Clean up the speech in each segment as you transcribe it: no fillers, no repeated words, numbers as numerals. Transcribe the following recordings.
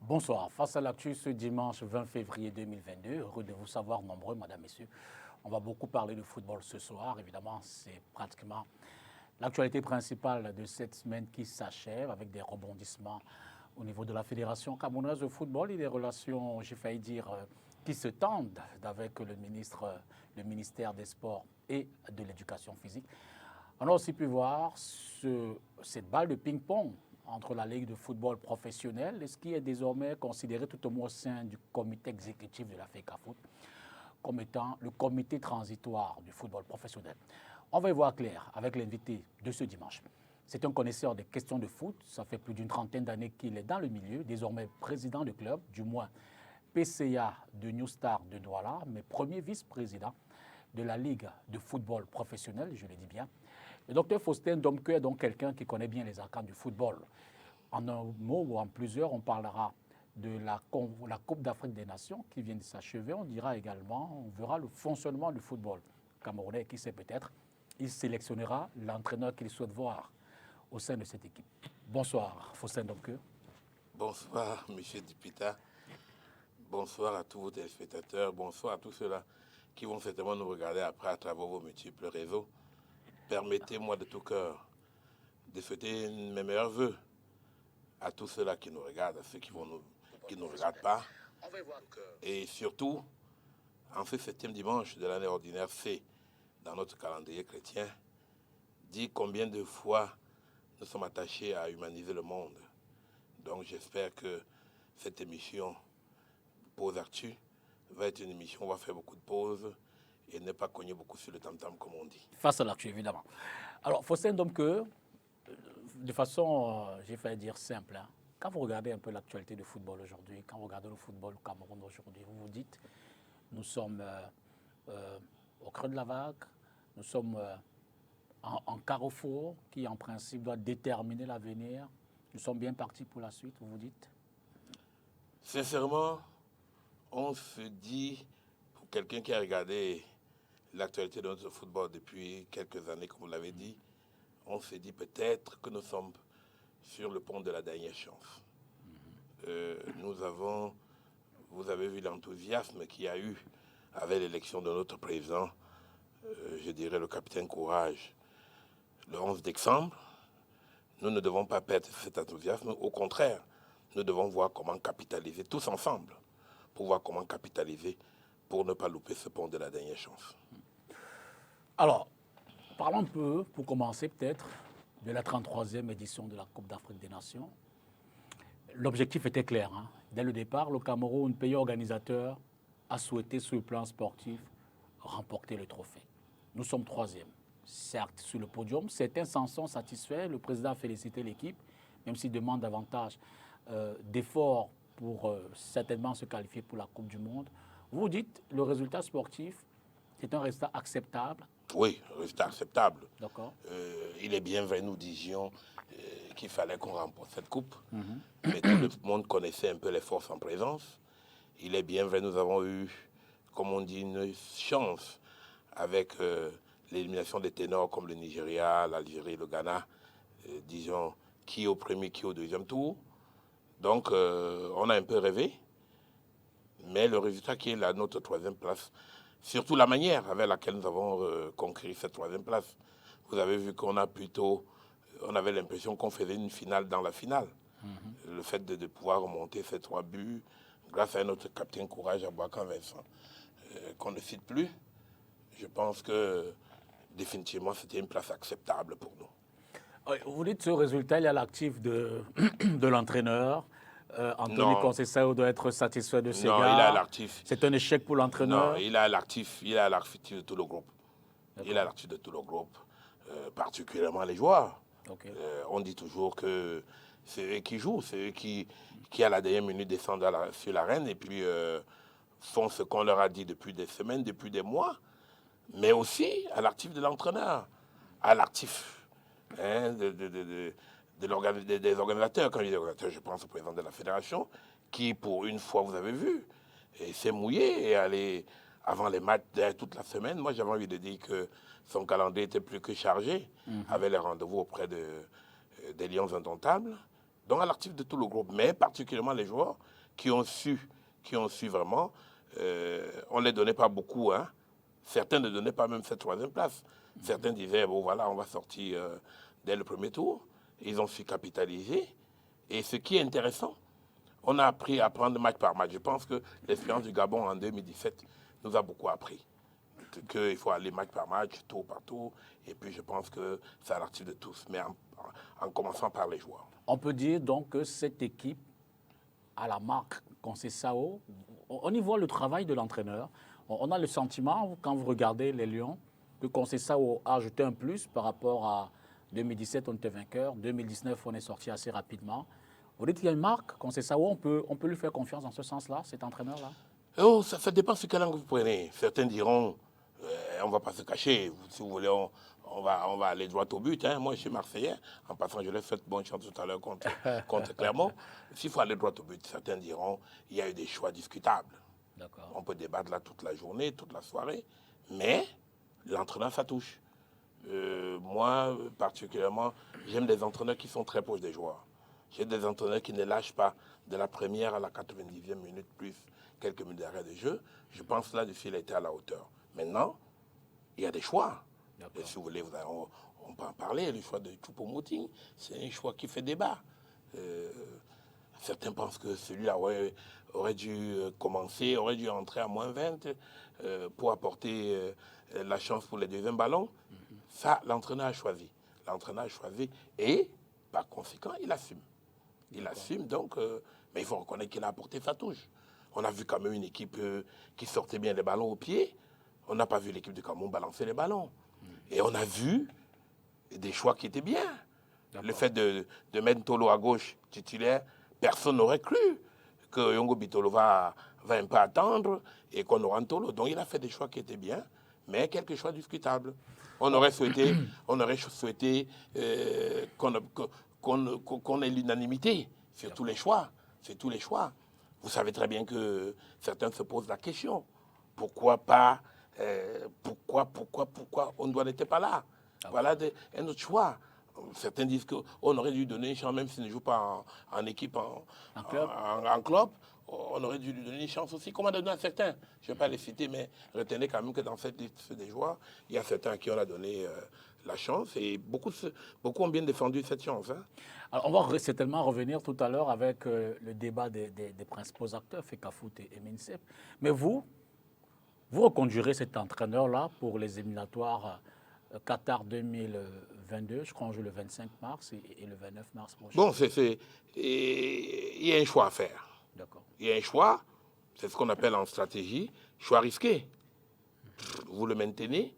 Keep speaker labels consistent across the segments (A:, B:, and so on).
A: Bonsoir. Face à l'actu ce dimanche 20 février 2022, heureux de vous savoir nombreux, mesdames, messieurs. On va beaucoup parler de football ce soir. Évidemment, c'est pratiquement l'actualité principale de cette semaine qui s'achève avec des rebondissements au niveau de la Fédération camerounaise de football et des relations, j'ai failli dire, qui se tendent avec le ministère des Sports et de l'Éducation physique. On a aussi pu voir cette balle de ping-pong entre la Ligue de football professionnel et ce qui est désormais considéré tout au moins au sein du comité exécutif de la FECAFOOT comme étant le comité transitoire du football professionnel. On va y voir clair avec l'invité de ce dimanche. C'est un connaisseur des questions de foot, ça fait plus d'une trentaine d'années qu'il est dans le milieu, désormais président de club, du moins PCA de New Star de Douala, mais premier vice-président de la Ligue de football professionnel, je le dis bien. Le docteur Faustin Domke est donc quelqu'un qui connaît bien les arcanes du football. En un mot ou en plusieurs, on parlera de la Coupe d'Afrique des Nations qui vient de s'achever. On dira également, on verra le fonctionnement du football camerounais, qui sait peut-être, il sélectionnera l'entraîneur qu'il souhaite voir au sein de cette équipe. Bonsoir, Faustin Domke.
B: Bonsoir, M. Dipita. Bonsoir à tous vos téléspectateurs. Bonsoir à tous ceux-là qui vont certainement nous regarder après à travers vos multiples réseaux. Permettez-moi de tout cœur de souhaiter mes meilleurs voeux à tous ceux-là qui nous regardent, à ceux qui ne nous regardent pas. Et surtout, en ce 7e dimanche de l'année ordinaire C, dans notre calendrier chrétien, dit combien de fois nous sommes attachés à humaniser le monde. Donc j'espère que cette émission Pause Actu va être une émission où on va faire beaucoup de pauses et ne pas cogner beaucoup sur le tam-tam, comme on dit.
A: Face à l'actu, évidemment. Alors, Faustin Domke, de façon, j'ai failli dire simple, hein, quand vous regardez un peu l'actualité du football aujourd'hui, quand vous regardez le football au Cameroun aujourd'hui, vous vous dites, nous sommes au creux de la vague, nous sommes en carrefour qui, en principe, doit déterminer l'avenir. Nous sommes bien partis pour la suite, vous vous dites?
B: Sincèrement, on se dit, pour quelqu'un qui a regardé l'actualité de notre football depuis quelques années, comme vous l'avez dit, on se dit peut-être que nous sommes sur le pont de la dernière chance. Vous avez vu l'enthousiasme qu'il y a eu avec l'élection de notre président, je dirais le capitaine Courage, le 11 décembre. Nous ne devons pas perdre cet enthousiasme, au contraire, nous devons voir comment capitaliser tous ensemble, pour voir comment capitaliser pour ne pas louper ce pont de la dernière chance.
A: Alors, parlons un peu, pour commencer peut-être, de la 33e édition de la Coupe d'Afrique des Nations. L'objectif était clair, hein. Dès le départ, le Cameroun, pays organisateur, a souhaité sur le plan sportif remporter le trophée. Nous sommes 3e, certes sur le podium. Certains s'en sont satisfaits. Le président a félicité l'équipe, même s'il demande davantage d'efforts pour certainement se qualifier pour la Coupe du Monde. Vous dites le résultat sportif, c'est un résultat acceptable.
B: Oui, résultat acceptable.
A: D'accord.
B: Il est bien vrai, nous disions qu'il fallait qu'on remporte cette coupe, mais tout le monde connaissait un peu les forces en présence. Il est bien vrai, nous avons eu, comme on dit, une chance avec l'élimination des ténors comme le Nigeria, l'Algérie, le Ghana, disons, qui au premier, qui au deuxième tour. Donc, on a un peu rêvé, mais le résultat qui est là, notre 3e place, surtout la manière avec laquelle nous avons conquis cette 3e place. Vous avez vu qu'on a plutôt, on avait l'impression qu'on faisait une finale dans la finale. Le fait de pouvoir remonter ces 3 buts, grâce à notre capitaine Courage, Abouakan Vincent, qu'on ne cite plus, je pense que définitivement c'était une place acceptable pour nous.
A: Oui, vous dites ce résultat, il y a l'actif de l'entraîneur. Anthony Conceição doit être satisfait de ses gars.
B: Non, il a l'actif.
A: C'est un échec pour l'entraîneur.
B: Non, il a l'actif de tout le groupe. Il a l'actif de tout le groupe, particulièrement les joueurs.
A: Okay.
B: On dit toujours que c'est eux qui jouent, c'est eux qui à la dernière minute descendent sur l'arène et puis font ce qu'on leur a dit depuis des semaines, depuis des mois, mais aussi à l'actif de l'entraîneur, à l'actif des organisateurs. Quand je dis des organisateurs, je pense au président de la fédération, qui pour une fois, vous avez vu, s'est mouillé et allé avant les matchs toute la semaine. Moi, j'avais envie de dire que son calendrier était plus que chargé, avec les rendez-vous auprès des Lions indomptables. Donc à l'actif de tout le groupe, mais particulièrement les joueurs qui ont su vraiment, on ne les donnait pas beaucoup, hein. Certains ne donnaient pas même cette troisième place. Certains disaient, bon voilà, on va sortir dès le premier tour. Ils ont su capitaliser. Et ce qui est intéressant, on a appris à prendre match par match. Je pense que l'expérience du Gabon en 2017 nous a beaucoup appris. Qu'il faut aller match par match, tour par tour. Et puis je pense que c'est à l'actif de tous, mais en commençant par les joueurs.
A: On peut dire donc que cette équipe a la marque Conceição. On y voit le travail de l'entraîneur. On a le sentiment, quand vous regardez les Lions, que Conceição a ajouté un plus par rapport à 2017, on était vainqueur. 2019, on est sorti assez rapidement. Vous dites qu'il y a une marque Conceição, on peut lui faire confiance dans ce sens-là, cet entraîneur-là?
B: Oh, ça dépend sur quelle langue vous prenez. Certains diront, on ne va pas se cacher. Si vous voulez, on va aller droit au but. Hein. Moi, je suis Marseillais. En passant, je l'ai fait bonne chance tout à l'heure contre Clermont. S'il faut aller droit au but, certains diront, il y a eu des choix discutables. On peut débattre là toute la journée, toute la soirée. Mais l'entraîneur, ça touche. Moi, particulièrement, j'aime des entraîneurs qui sont très proches des joueurs. J'ai des entraîneurs qui ne lâchent pas de la première à la 90e minute, plus quelques minutes d'arrêt de jeu. Je pense que là-dessus, il a été à la hauteur. Maintenant, il y a des choix. Et si vous voulez, on peut en parler. Le choix de Choupo-Moting, c'est un choix qui fait débat. Certains pensent que celui-là aurait dû commencer, aurait dû entrer à moins 20 pour apporter la chance pour les deuxièmes ballons. Ça, l'entraîneur a choisi. L'entraîneur a choisi et, par conséquent, il assume. Il assume donc, mais il faut reconnaître qu'il a apporté sa touche. On a vu quand même une équipe qui sortait bien les ballons au pied. On n'a pas vu l'équipe de Cameroun balancer les ballons. Et on a vu des choix qui étaient bien. Le fait de mettre Ntolo à gauche titulaire, personne n'aurait cru que Yongo Bitolo va un peu attendre et qu'on aura Ntolo. Donc il a fait des choix qui étaient bien, mais quelques choix discutables. On aurait souhaité qu'on ait l'unanimité sur tous les choix. Sur tous les choix. Vous savez très bien que certains se posent la question. Pourquoi pas pourquoi on n'était pas là? Voilà un autre choix. Certains disent qu'on aurait dû donner une chance, même s'il ne joue pas en équipe, en club, on aurait dû lui donner une chance aussi. Comme on a donné à certains, je ne vais pas les citer, mais retenez quand même que dans cette liste des joueurs, il y a certains à qui on a donné la chance et beaucoup ont bien défendu cette chance. Hein.
A: Alors, on va certainement revenir tout à l'heure avec le débat des principaux acteurs, Fecafoot et Minsep. Mais vous reconduirez cet entraîneur-là pour les éliminatoires Qatar 2022, je crois qu'on joue le 25 mars et le 29 mars prochain.
B: Bon, il y a un choix à faire.
A: D'accord.
B: Il y a un choix, c'est ce qu'on appelle en stratégie, choix risqué. Vous le maintenez,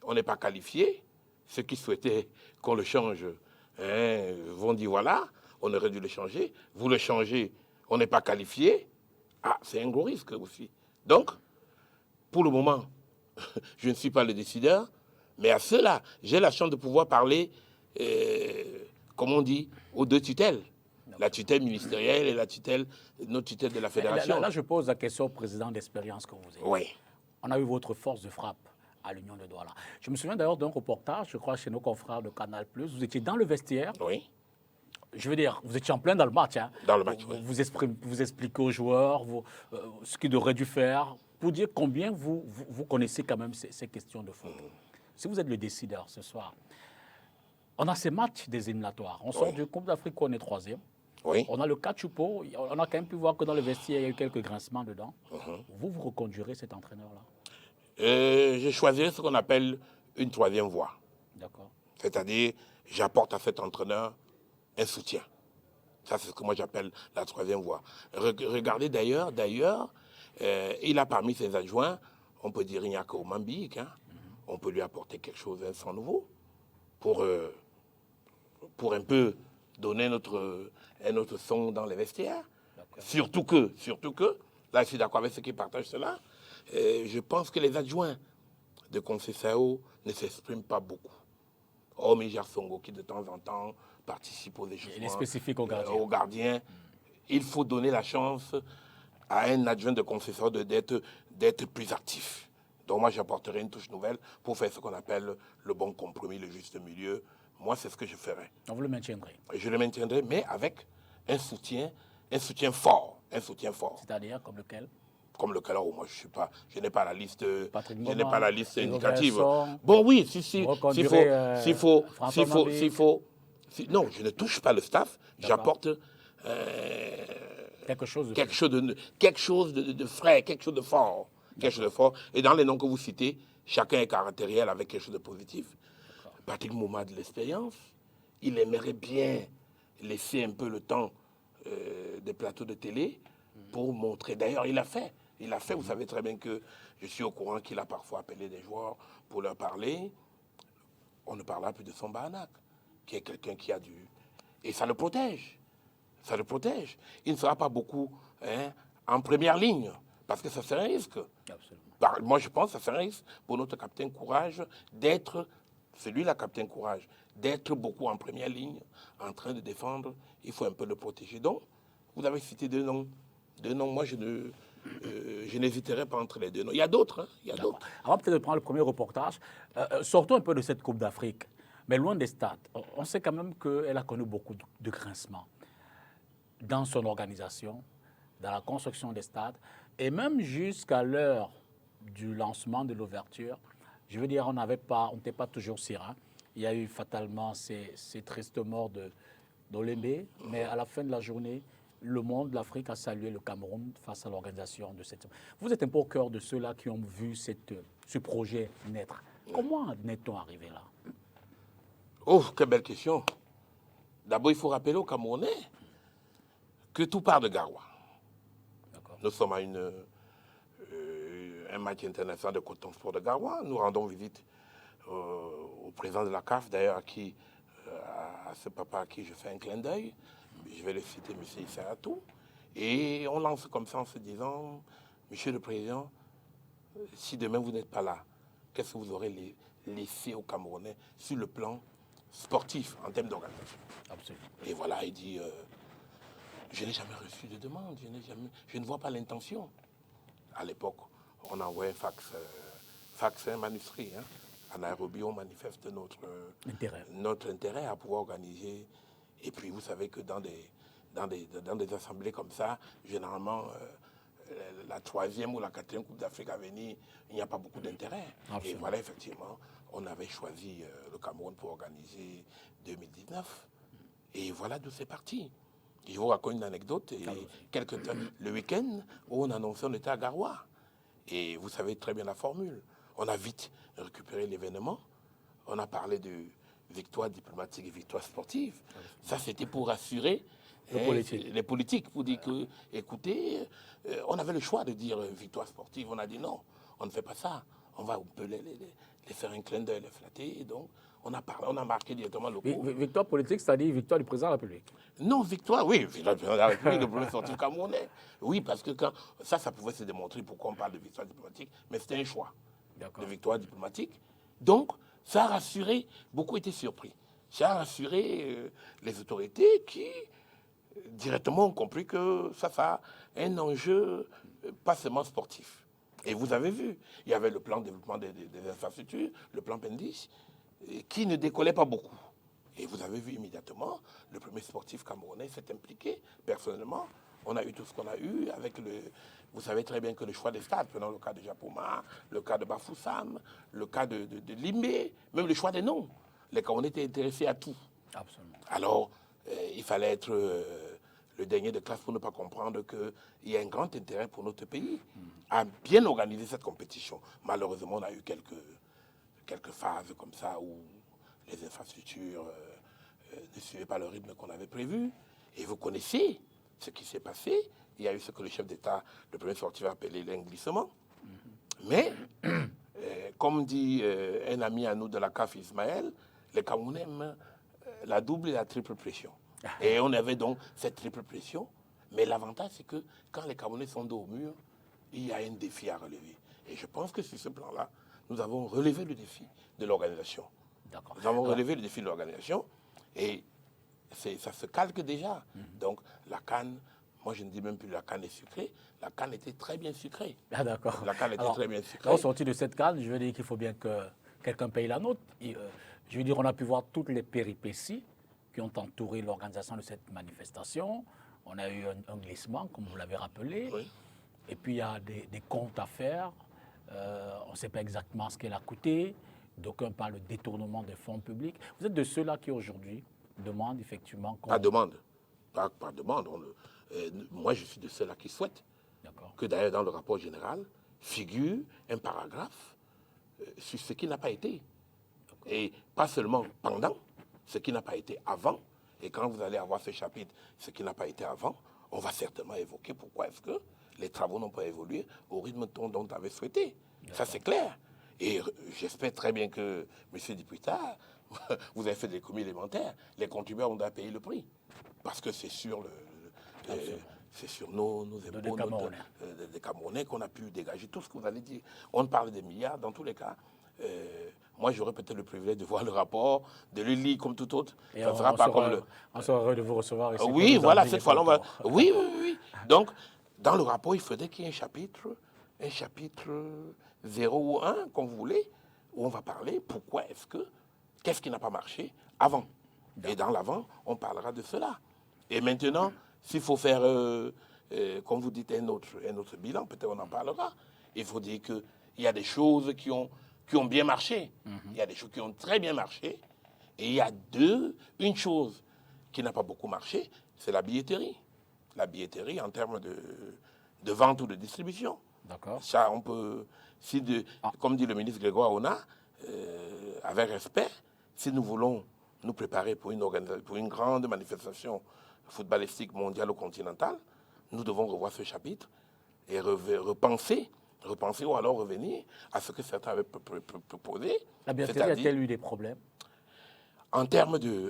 B: on n'est pas qualifié. Ceux qui souhaitaient qu'on le change vont dire voilà, on aurait dû le changer. Vous le changez, on n'est pas qualifié. Ah, c'est un gros risque aussi. Donc, pour le moment, je ne suis pas le décideur, mais à cela, j'ai la chance de pouvoir parler, comme on dit, aux deux tutelles. La tutelle ministérielle et notre tutelle de la fédération.
A: Là, je pose la question au président d'expérience que vous êtes.
B: Oui.
A: On a eu votre force de frappe à l'Union de Douala. Je me souviens d'ailleurs d'un reportage, je crois, chez nos confrères de Canal+. Vous étiez dans le vestiaire.
B: Oui.
A: Je veux dire, vous étiez en plein dans le match. Hein.
B: Dans le match, oui.
A: Vous expliquez aux joueurs ce qu'ils auraient dû faire pour dire combien vous connaissez quand même ces questions de foot. Si vous êtes le décideur ce soir, on a ces matchs des éliminatoires. On sort du Coupe d'Afrique où on est 3e.
B: Oui.
A: On a le cas Choupo. On a quand même pu voir que dans le vestiaire, il y a eu quelques grincements dedans. Vous reconduirez cet entraîneur-là?
B: Je choisirai ce qu'on appelle une troisième voie. D'accord. C'est-à-dire, j'apporte à cet entraîneur un soutien. Ça, c'est ce que moi j'appelle la troisième voie. Regardez d'ailleurs, il a parmi ses adjoints, on peut dire Ignako Mambik, hein. On peut lui apporter quelque chose, un sang nouveau, pour un peu donner un autre son dans les vestiaires. Surtout que, là je suis d'accord avec ceux qui partagent cela, je pense que les adjoints de Conceição ne s'expriment pas beaucoup. Hormis Songo qui de temps en temps participe aux échangements.
A: Il est spécifique aux
B: gardiens. Il faut donner la chance à un adjoint de Conceição d'être plus actif. Donc moi j'apporterai une touche nouvelle pour faire ce qu'on appelle le bon compromis, le juste milieu. Moi c'est ce que je ferai.
A: Donc vous le maintiendrez?
B: Je le maintiendrai, mais avec un soutien fort,
A: C'est-à-dire comme lequel?
B: Comme lequel, oh, moi je n'ai pas la liste,
A: Patrick
B: je n'ai pas la liste
A: Hugo
B: indicative.
A: Vincent,
B: Bon, oui,
A: François Mabé.
B: non, je ne touche pas le staff, j'apporte
A: Quelque chose de
B: quelque chose de frais, quelque chose de fort, Et dans les noms que vous citez, chacun est caractériel avec quelque chose de positif. Patrick Mouma a de l'expérience, il aimerait bien laisser un peu le temps des plateaux de télé pour montrer. D'ailleurs, il a fait. Vous savez très bien que je suis au courant qu'il a parfois appelé des joueurs pour leur parler. On ne parlera plus de Samba Anak, qui est quelqu'un qui a du... Et ça le protège. Il ne sera pas beaucoup en première ligne, parce que ça c'est un risque.
A: Absolument.
B: Moi, je pense que ça c'est un risque pour notre capitaine Courage d'être, celui-là, capitaine Courage, d'être beaucoup en première ligne, en train de défendre. Il faut un peu le protéger. Donc, vous avez cité deux noms. Moi, je n'hésiterai pas entre les deux noms. Il y a d'autres.
A: Avant peut-être de prendre le premier reportage, sortons un peu de cette Coupe d'Afrique, mais loin des stades. On sait quand même qu'elle a connu beaucoup de grincements dans son organisation, dans la construction des stades, et même jusqu'à l'heure du lancement de l'ouverture. Je veux dire, on n'était pas toujours serein. Il y a eu fatalement ces tristes morts d'Olembe, mais à la fin de la journée, le monde, l'Afrique a salué le Cameroun face à l'organisation de cette... Vous êtes un peu au cœur de ceux-là qui ont vu ce projet naître. Comment est-on arrivé là?
B: Oh, quelle belle question. D'abord, il faut rappeler aux Camerounais que tout part de Garoua. Nous sommes à un match international de Coton Sport de Garoua. Nous rendons visite au président de la CAF, d'ailleurs, à ce papa à qui je fais un clin d'œil. Je vais le citer, M. Issaratou. Et on lance comme ça en se disant, Monsieur le Président, si demain vous n'êtes pas là, qu'est-ce que vous aurez laissé aux Camerounais sur le plan sportif, en termes d'organisation?
A: Absolument.
B: Et voilà, il dit, je n'ai jamais reçu de demande, je ne vois pas l'intention. À l'époque, on envoie un fax, un manuscrit. À Nairobi, on manifeste notre intérêt à pouvoir organiser. Et puis, vous savez que dans des assemblées comme ça, généralement, la 3e ou la 4e Coupe d'Afrique à venir, il n'y a pas beaucoup d'intérêt. Et voilà, effectivement, on avait choisi le Cameroun pour organiser 2019. Et voilà d'où c'est parti. Je vous raconte une anecdote. Le week-end, où on annonçait on était à Garoua. Et vous savez très bien la formule. On a vite récupéré l'événement. On a parlé de victoire diplomatique et victoire sportive. Ça, c'était pour rassurer les politiques, pour dire que, écoutez, on avait le choix de dire victoire sportive. On a dit non, on ne fait pas ça. On peut les faire un clin d'œil, les flatter. Et donc, on a marqué directement le coup.
A: Victoire politique, c'est-à-dire victoire du président de la République?
B: Non, victoire du président de la République, le premier sportif camerounais. Oui, parce que ça pouvait se démontrer pourquoi on parle de victoire diplomatique, mais c'était un choix de victoire diplomatique. Donc, ça a rassuré, beaucoup étaient surpris. Ça a rassuré les autorités qui, directement, ont compris que ça a un enjeu pas seulement sportif. Et vous avez vu, il y avait le plan de développement des infrastructures, le plan Pendis, qui ne décollait pas beaucoup. Et vous avez vu immédiatement, le premier sportif camerounais s'est impliqué. Personnellement, on a eu tout ce qu'on a eu avec vous savez très bien que le choix des stades, prenons le cas de Japoma, le cas de Bafoussam, le cas de Limbe, même le choix des noms. Les Camerounais étaient intéressés à tout.
A: Absolument.
B: Alors, il fallait être le dernier de classe pour ne pas comprendre qu'il y a un grand intérêt pour notre pays à bien organiser cette compétition. Malheureusement, on a eu quelques phases comme ça où les infrastructures ne suivaient pas le rythme qu'on avait prévu. Et vous connaissez ce qui s'est passé. Il y a eu ce que le chef d'État, le premier sportif, a appelé un glissement. Mais, comme dit un ami à nous de la CAF, Ismaël, les Camerounais aiment la double et la triple pression. Et on avait donc cette triple pression. Mais l'avantage, c'est que quand les Camerounais sont dos au mur, il y a un défi à relever. Et je pense que sur ce plan-là, nous avons relevé le défi de l'organisation. Nous avons relevé le défi de l'organisation et ça se calque déjà. Donc la canne, moi je ne dis même plus la canne est sucrée, la canne était très bien sucrée.
A: Ah d'accord.
B: La canne était très bien sucrée.
A: Au sorti de cette canne, je veux dire qu'il faut bien que quelqu'un paye la nôtre. Je veux dire, on a pu voir toutes les péripéties qui ont entouré l'organisation de cette manifestation. On a eu un glissement, comme vous l'avez rappelé.
B: Oui.
A: Et puis, il y a des comptes à faire. On ne sait pas exactement ce qu'elle a coûté. D'aucuns parlent de détournement des fonds publics. Vous êtes de ceux-là qui, aujourd'hui, demandent effectivement...
B: Pas demande. Pas demande. Moi, je suis de ceux-là qui souhaitent que, d'ailleurs, dans le rapport général, figure un paragraphe sur ce qui n'a pas été. Et pas seulement pendant, ce qui n'a pas été avant. Et quand vous allez avoir ce chapitre, ce qui n'a pas été avant, on va certainement évoquer pourquoi est-ce que les travaux n'ont pas évolué au rythme dont on avait souhaité. Ça, c'est clair. Et j'espère très bien que, M. Diputard, vous avez fait des commis élémentaires. Les contribuables, on doit payer le prix. Parce que c'est sur c'est sur nos épaules des Camerounais qu'on a pu dégager tout ce que vous allez dire. On parle des milliards, dans tous les cas. Moi, j'aurais peut-être le privilège de voir le rapport, de le lire comme tout autre.
A: Et
B: ça sera pas comme le...
A: On sera heureux de vous recevoir ici.
B: Oui, voilà, cette fois-là, on va... Oui. Donc, dans le rapport, il faudrait qu'il y ait un chapitre 0 ou 1, comme vous voulez, où on va parler pourquoi qu'est-ce qui n'a pas marché avant. Et dans l'avant, on parlera de cela. Et maintenant, s'il faut faire, comme vous dites, un autre bilan, peut-être on en parlera. Il faut dire qu'il y a des choses qui ont bien marché. Il y a des choses qui ont très bien marché. Et il y a une chose qui n'a pas beaucoup marché, c'est la billetterie. La billetterie en termes de vente ou de distribution.
A: D'accord.
B: Ça, on peut, comme dit le ministre Grégoire Ona, avec respect, si nous voulons nous préparer pour une grande manifestation footballistique mondiale ou continentale, nous devons revoir ce chapitre et repenser ou alors revenir à ce que certains avaient proposé.
A: La billetterie a-t-elle eu des problèmes?
B: En termes de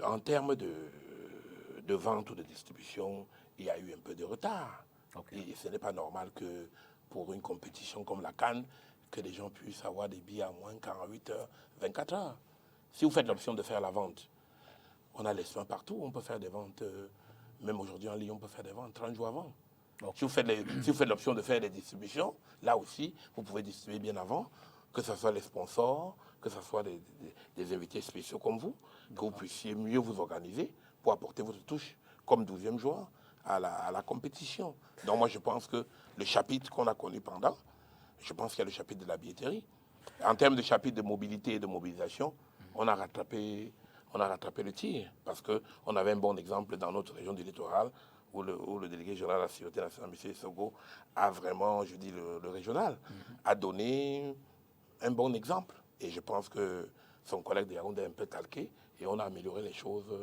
B: vente ou de distribution, il y a eu un peu de retard. Okay. Et ce n'est pas normal que pour une compétition comme la CAN, que les gens puissent avoir des billets à moins 48 heures, 24 heures. Si vous faites l'option de faire la vente, on a les soins partout, on peut faire des ventes, même aujourd'hui en Lyon, on peut faire des ventes 30 jours avant. Okay. Si vous faites l'option de faire des distributions, là aussi, vous pouvez distribuer bien avant, que ce soit les sponsors, que ce soit des invités spéciaux comme vous, que vous puissiez mieux vous organiser pour apporter votre touche comme 12e joueur à la compétition. Donc moi, je pense que le chapitre qu'on a connu pendant, je pense qu'il y a le chapitre de la billetterie. En termes de chapitre de mobilité et de mobilisation, on a rattrapé le tir, parce qu'on avait un bon exemple dans notre région du littoral, où le délégué général de la Sécurité nationale, M. Sogo, a vraiment, je dis le régional, a donné un bon exemple. Et je pense que son collègue de Yaoundé a un peu calqué, et on a amélioré les choses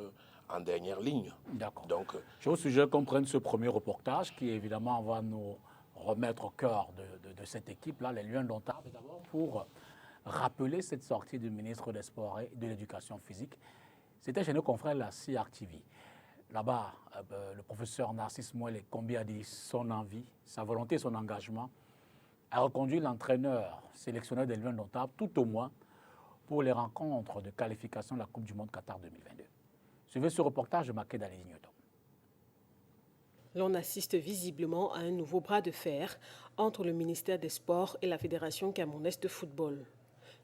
B: en dernière ligne.
A: D'accord. Donc, je vous suggère qu'on prenne ce premier reportage, qui évidemment va nous remettre au cœur de cette équipe-là, les Lions d'Ontario, d'abord, pour rappeler cette sortie du ministre des Sports et de l'Éducation physique. C'était chez nos confrères de la CRTV. Là-bas, le professeur Narcisse Mouele Kombi a dit son envie, sa volonté, son engagement à reconduire l'entraîneur sélectionneur des Lions d'Ontario, tout au moins pour les rencontres de qualification de la Coupe du Monde Qatar 2022. Suivez ce reportage de Makeda Lignoto.
C: L'on assiste visiblement à un nouveau bras de fer entre le ministère des Sports et la Fédération camerounaise de football.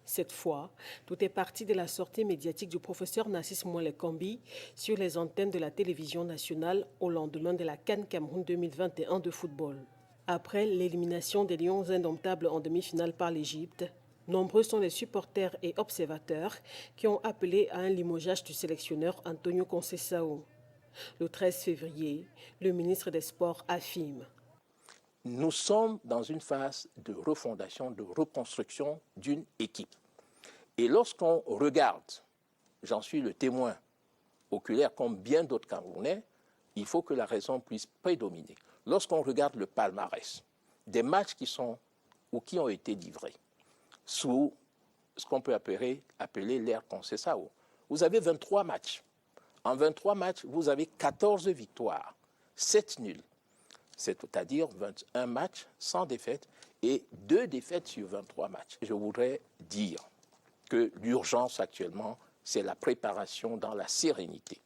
C: Cette fois, tout est parti de la sortie médiatique du professeur Narcisse Mouele Kombi sur les antennes de la télévision nationale au lendemain de la CAN Cameroun 2021 de football. Après l'élimination des Lions indomptables en demi-finale par l'Égypte, nombreux sont les supporters et observateurs qui ont appelé à un limogeage du sélectionneur Antonio Conceição. Le 13 février, le ministre des Sports affirme:
D: nous sommes dans une phase de refondation, de reconstruction d'une équipe. Et lorsqu'on regarde, j'en suis le témoin oculaire comme bien d'autres Camerounais, il faut que la raison puisse prédominer. Lorsqu'on regarde le palmarès des matchs qui ont été livrés sous ce qu'on peut appeler l'ère Conceição, vous avez 23 matchs. En 23 matchs, vous avez 14 victoires, 7 nuls. C'est-à-dire 21 matchs sans défaite et 2 défaites sur 23 matchs. Je voudrais dire que l'urgence actuellement, c'est la préparation dans la sérénité,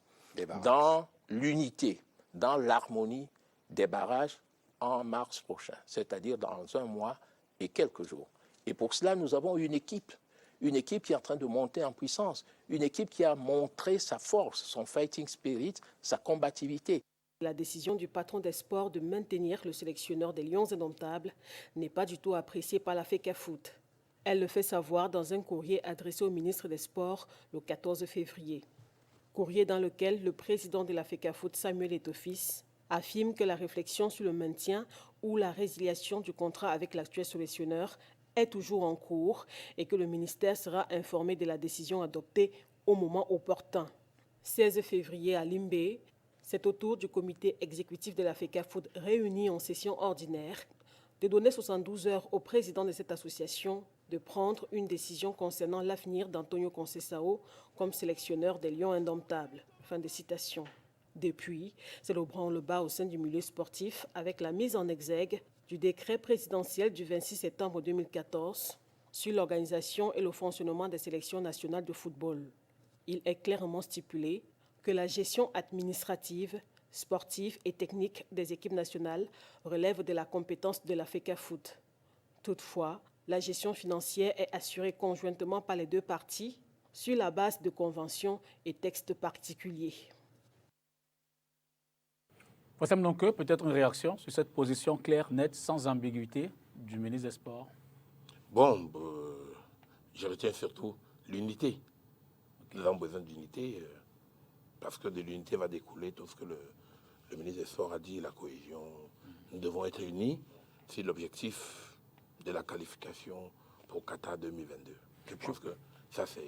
D: dans l'unité, dans l'harmonie des barrages en mars prochain, c'est-à-dire dans 1 mois et quelques jours. Et pour cela, nous avons une équipe une équipe qui est en train de monter en puissance, une équipe qui a montré sa force, son fighting spirit, sa combativité.
C: La décision du patron des sports de maintenir le sélectionneur des Lions indomptables n'est pas du tout appréciée par la FECAFOOT. Elle le fait savoir dans un courrier adressé au ministre des Sports le 14 février. Courrier dans lequel le président de la FECAFOOT, Samuel Eto'o-Fils, affirme que la réflexion sur le maintien ou la résiliation du contrat avec l'actuel sélectionneur est toujours en cours et que le ministère sera informé de la décision adoptée au moment opportun. 16 février à Limbé, c'est au tour du comité exécutif de la FECAFOOT réuni en session ordinaire de donner 72 heures au président de cette association de prendre une décision concernant l'avenir d'Antonio Conceição comme sélectionneur des Lions indomptables. Fin de citation. Depuis, c'est le branle-bas au sein du milieu sportif avec la mise en exergue du décret présidentiel du 26 septembre 2014 sur l'organisation et le fonctionnement des sélections nationales de football. Il est clairement stipulé que la gestion administrative, sportive et technique des équipes nationales relève de la compétence de la FECAFOOT. Toutefois, la gestion financière est assurée conjointement par les deux parties sur la base de conventions et textes particuliers.
A: Voici donc peut-être une réaction sur cette position claire, nette, sans ambiguïté du ministre des Sports.
B: Bon, je retiens surtout l'unité. Nous avons besoin d'unité parce que de l'unité va découler tout ce que le ministre des Sports a dit, la cohésion. Nous devons être unis sur l'objectif de la qualification pour Qatar 2022. Je pense que ça, c'est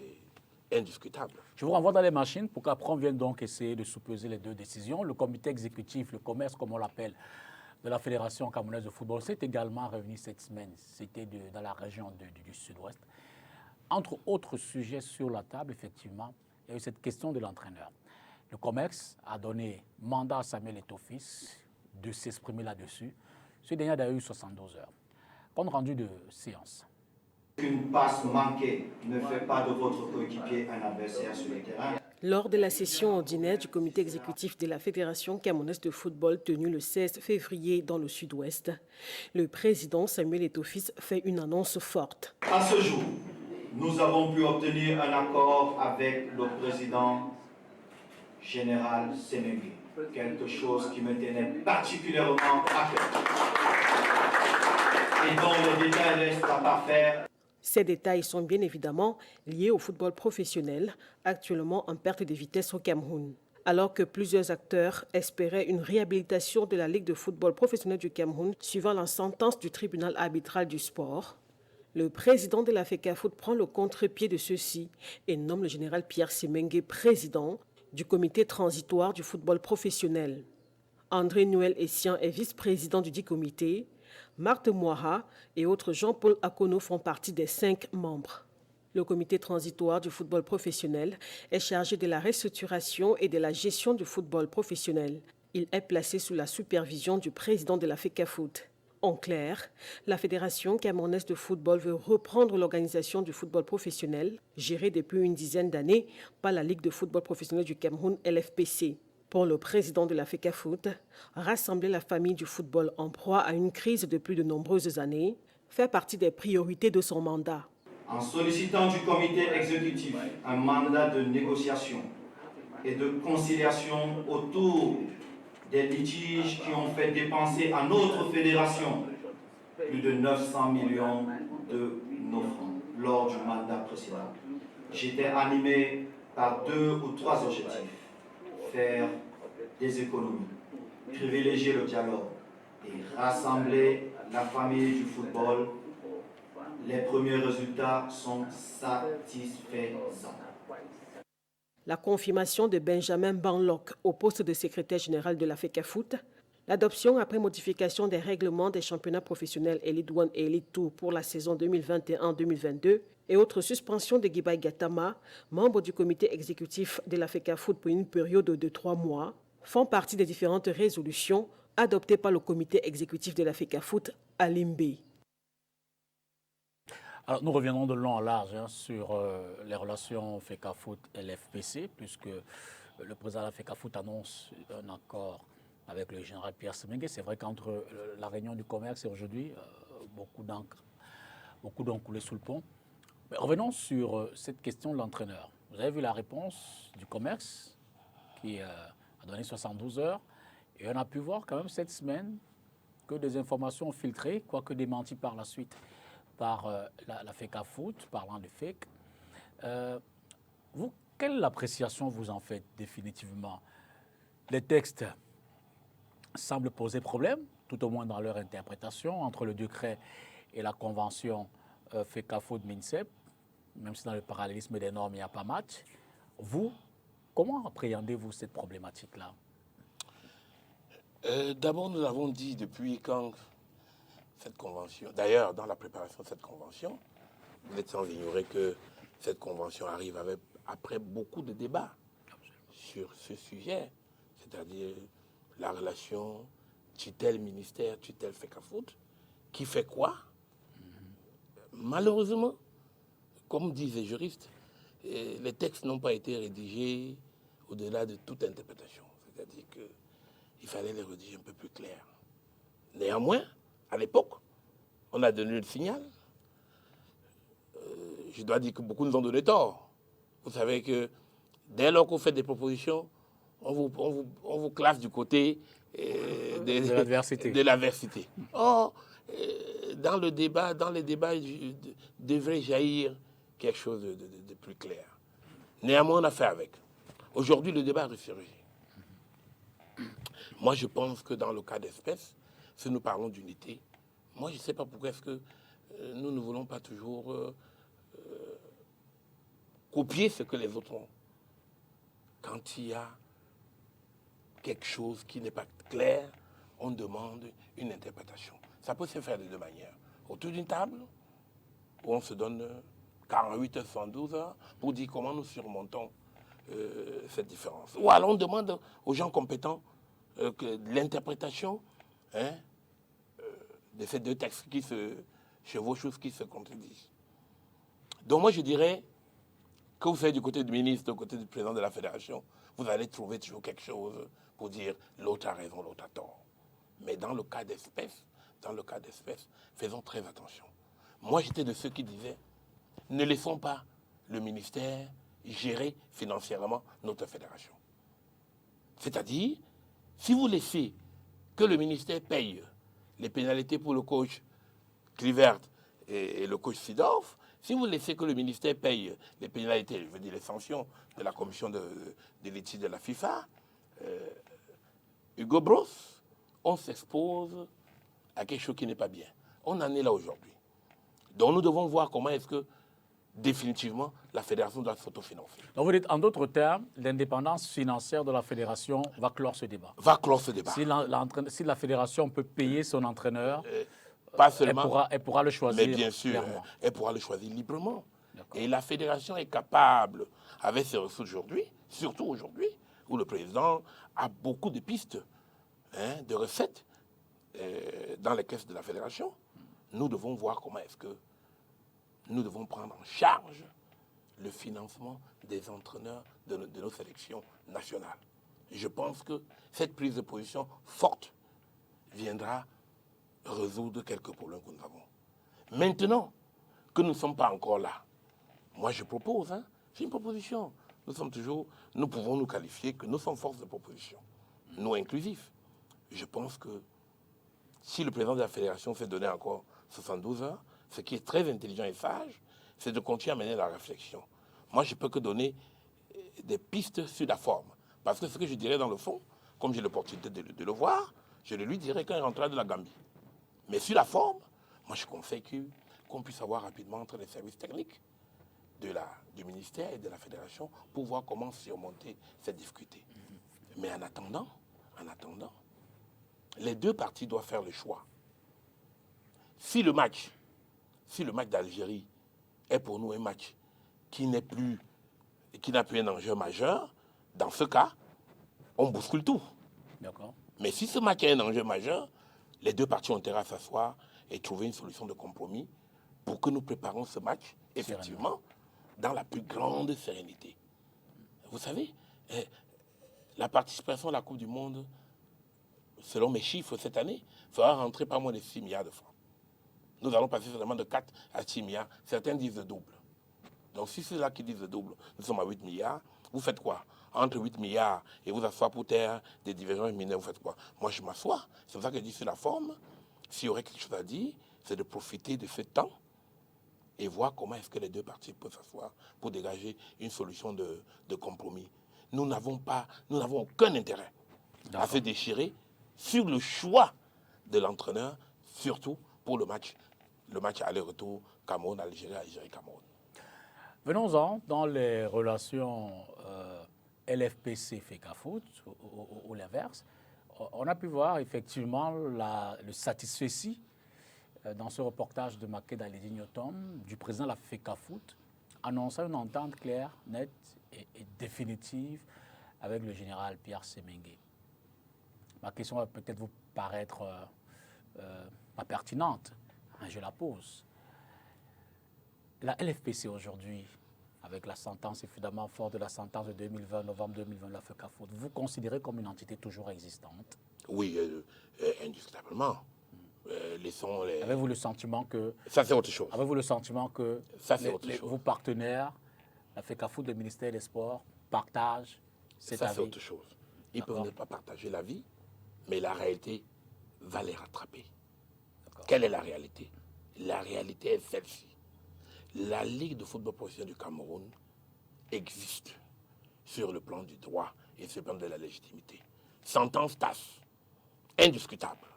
B: indiscutable.
A: Je vous renvoie dans les machines pour qu'après on vienne donc essayer de sous-peser les deux décisions. Le comité exécutif, le commerce comme on l'appelle, de la Fédération camerounaise de football s'est également réuni cette semaine. C'était dans la région du sud-ouest. Entre autres sujets sur la table, effectivement, il y a eu cette question de l'entraîneur. Le commerce a donné mandat à Samuel Eto'o-Fils de s'exprimer là-dessus. Ce dernier a d'ailleurs eu 72 heures. Compte rendu de séance.
E: Qu'une passe manquée ne fait pas de votre coéquipier un adversaire sur le terrain.
C: Lors de la session ordinaire du comité exécutif de la Fédération camerounaise de football tenue le 16 février dans le sud-ouest, le président Samuel Eto'o-Fils fait une annonce forte.
E: À ce jour, nous avons pu obtenir un accord avec le président général Semengue, quelque chose qui me tenait particulièrement à cœur et dont le détail reste à parfaire.
C: Ces détails sont bien évidemment liés au football professionnel, actuellement en perte de vitesse au Cameroun. Alors que plusieurs acteurs espéraient une réhabilitation de la Ligue de football professionnel du Cameroun suivant la sentence du tribunal arbitral du sport, le président de la FECAFOOT prend le contre-pied de ceux-ci et nomme le général Pierre Semengue président du comité transitoire du football professionnel. André Noël Essian est vice-président du dit comité. Marthe Mouaha et autres Jean-Paul Akono font partie des 5 membres. Le comité transitoire du football professionnel est chargé de la restructuration et de la gestion du football professionnel. Il est placé sous la supervision du président de la FECAFOOT. En clair, la Fédération camerounaise de football veut reprendre l'organisation du football professionnel, gérée depuis une dizaine d'années par la Ligue de football professionnel du Cameroun, LFPC. Pour le président de la FECAFOOT, rassembler la famille du football en proie à une crise depuis de nombreuses années fait partie des priorités de son mandat.
E: En sollicitant du comité exécutif un mandat de négociation et de conciliation autour des litiges qui ont fait dépenser à notre fédération plus de 900 millions de nos francs lors du mandat précédent, j'étais animé par 2 ou 3 objectifs. Faire des économies, privilégier le dialogue et rassembler la famille du football. Les premiers résultats sont satisfaisants.
C: La confirmation de Benjamin Banlock au poste de secrétaire général de la FECAFOOT, l'adoption après modification des règlements des championnats professionnels Elite 1 et Elite 2 pour la saison 2021-2022 et autres suspensions de Guibaï Gatama, membre du comité exécutif de la FECAFOOT pour une période de 3 mois, font partie des différentes résolutions adoptées par le comité exécutif de la FECAFOOT à Limbé.
A: Alors, nous reviendrons de long en large sur les relations FECAFOOT et l'FPC, puisque le président de la FECAFOOT annonce un accord avec le général Pierre Semengue. C'est vrai qu'entre la réunion du commerce et aujourd'hui, beaucoup d'encre coulé sous le pont. Mais revenons sur cette question de l'entraîneur. Vous avez vu la réponse du commerce qui a donné 72 heures. Et on a pu voir quand même cette semaine que des informations ont filtré, quoique démenties par la suite par la FECAFOOT, parlant de fake. Vous, quelle appréciation vous en faites définitivement? Les textes semblent poser problème, tout au moins dans leur interprétation, entre le décret et la convention FECAFOOT-MINCEP, même si dans le parallélisme des normes, il n'y a pas match. Vous, comment appréhendez-vous cette problématique-là?
B: D'abord, nous avons dit depuis quand cette convention, d'ailleurs, dans la préparation de cette convention, vous êtes sans ignorer que cette convention arrive après beaucoup de débats sur ce sujet, c'est-à-dire la relation tutelle-ministère, tutelle-FECAFOOT, qui fait quoi? Malheureusement, comme disent les juristes, les textes n'ont pas été rédigés au-delà de toute interprétation. C'est-à-dire qu'il fallait les rédiger un peu plus clairs. Néanmoins, à l'époque, on a donné le signal. Je dois dire que beaucoup nous ont donné tort. Vous savez que dès lors qu'on fait des propositions, on vous classe du côté de l'adversité. Or, dans les débats, devrait jaillir quelque chose de plus clair. Néanmoins, on a fait avec. Aujourd'hui, le débat est ressurgé. Moi, je pense que dans le cas d'espèce, si nous parlons d'unité, moi, je ne sais pas pourquoi est-ce que nous ne voulons pas toujours copier ce que les autres ont. Quand il y a quelque chose qui n'est pas clair, on demande une interprétation. Ça peut se faire de deux manières. Autour d'une table, où on se donne 48 heures, 112 heures, pour dire comment nous surmontons cette différence. Ou alors on demande aux gens compétents l'interprétation de ces deux textes qui se chevauchent ou qui se contredisent. Donc moi je dirais que vous faites du côté du ministre, du côté du président de la fédération, vous allez trouver toujours quelque chose pour dire l'autre a raison, l'autre a tort. Mais dans le cas d'espèce, faisons très attention. Moi j'étais de ceux qui disaient ne laissons pas le ministère gérer financièrement notre fédération. C'est-à-dire, si vous laissez que le ministère paye les pénalités pour le coach Clivert et le coach Sidorf, si vous laissez que le ministère paye les pénalités, je veux dire les sanctions de la commission de l'éthique de la FIFA, Hugo Bros, on s'expose à quelque chose qui n'est pas bien. On en est là aujourd'hui. Donc nous devons voir comment est-ce que définitivement, la fédération doit s'autofinancer.
A: Donc vous dites, en d'autres termes, l'indépendance financière de la fédération va clore ce débat.
B: Va clore ce débat.
A: Si la fédération peut payer son entraîneur,
B: pas seulement,
A: elle pourra le choisir.
B: Mais bien sûr,
A: clairement.
B: Elle pourra le choisir librement. Et la fédération est capable, avec ses ressources aujourd'hui, surtout aujourd'hui, où le président a beaucoup de pistes de recettes dans les caisses de la fédération, nous devons voir comment est-ce que nous devons prendre en charge le financement des entraîneurs de nos sélections nationales. Et je pense que cette prise de position forte viendra résoudre quelques problèmes que nous avons. Maintenant que nous ne sommes pas encore là, moi je propose, c'est une proposition. Nous pouvons nous qualifier que nous sommes force de proposition, nous inclusifs. Je pense que si le président de la fédération fait donner encore 72 heures, ce qui est très intelligent et sage, c'est de continuer à mener la réflexion. Moi, je peux que donner des pistes sur la forme. Parce que ce que je dirais dans le fond, comme j'ai l'opportunité de le voir, je le lui dirai quand il rentrera de la Gambie. Mais sur la forme, moi, je conseille qu'on puisse avoir rapidement entre les services techniques du ministère et de la fédération pour voir comment surmonter cette difficulté. Mais en attendant, les deux parties doivent faire le choix. Si le match d'Algérie est pour nous un match qui n'a plus un enjeu majeur, dans ce cas, on bouscule tout.
A: D'accord.
B: Mais si ce match a un enjeu majeur, les deux parties ont intérêt à s'asseoir et trouver une solution de compromis pour que nous préparions ce match, effectivement, dans la plus grande sérénité. Vous savez, la participation à la Coupe du Monde, selon mes chiffres cette année, fera rentrer pas moins de 6 milliards de francs. Nous allons passer seulement de 4 à 6 milliards. Certains disent le double. Donc si c'est là qui disent le double, nous sommes à 8 milliards, vous faites quoi? Entre 8 milliards et vous asseoir pour taire des divergences mineures, vous faites quoi? Moi, je m'assois. C'est pour ça que je dis sur la forme, s'il y aurait quelque chose à dire, c'est de profiter de ce temps et voir comment est-ce que les deux parties peuvent s'asseoir pour dégager une solution de compromis. Nous n'avons aucun intérêt à se déchirer sur le choix de l'entraîneur, surtout pour le match aller-retour Cameroun-Algérie, Algérie-Cameroun.
A: Venons-en dans les relations LFPC-FECAFOOT ou l'inverse. On a pu voir effectivement le satisfecit dans ce reportage de Makeda Ledinyotom du président de la FECAFOOT annonçant une entente claire, nette et définitive avec le général Pierre Semengue. Ma question va peut-être vous paraître pas pertinente, hein, je la pose. La LFPC aujourd'hui, avec la sentence, évidemment, fort de la sentence de 2020, novembre 2020 de la FECAFOOT, vous considérez comme une entité toujours existante?
B: Oui, indiscutablement.
A: Avez-vous le sentiment que...
B: Ça, c'est autre chose.
A: Avez-vous le sentiment que vos partenaires, la FECAFOOT, le ministère des Sports, partagent cet avis?
B: Ça, c'est autre chose. Ils peuvent ne pas partager l'avis, mais la réalité va les rattraper. Quelle est la réalité? La réalité est celle-ci. La Ligue de football professionnel du Cameroun existe sur le plan du droit et sur le plan de la légitimité. Sentence TAS, indiscutable.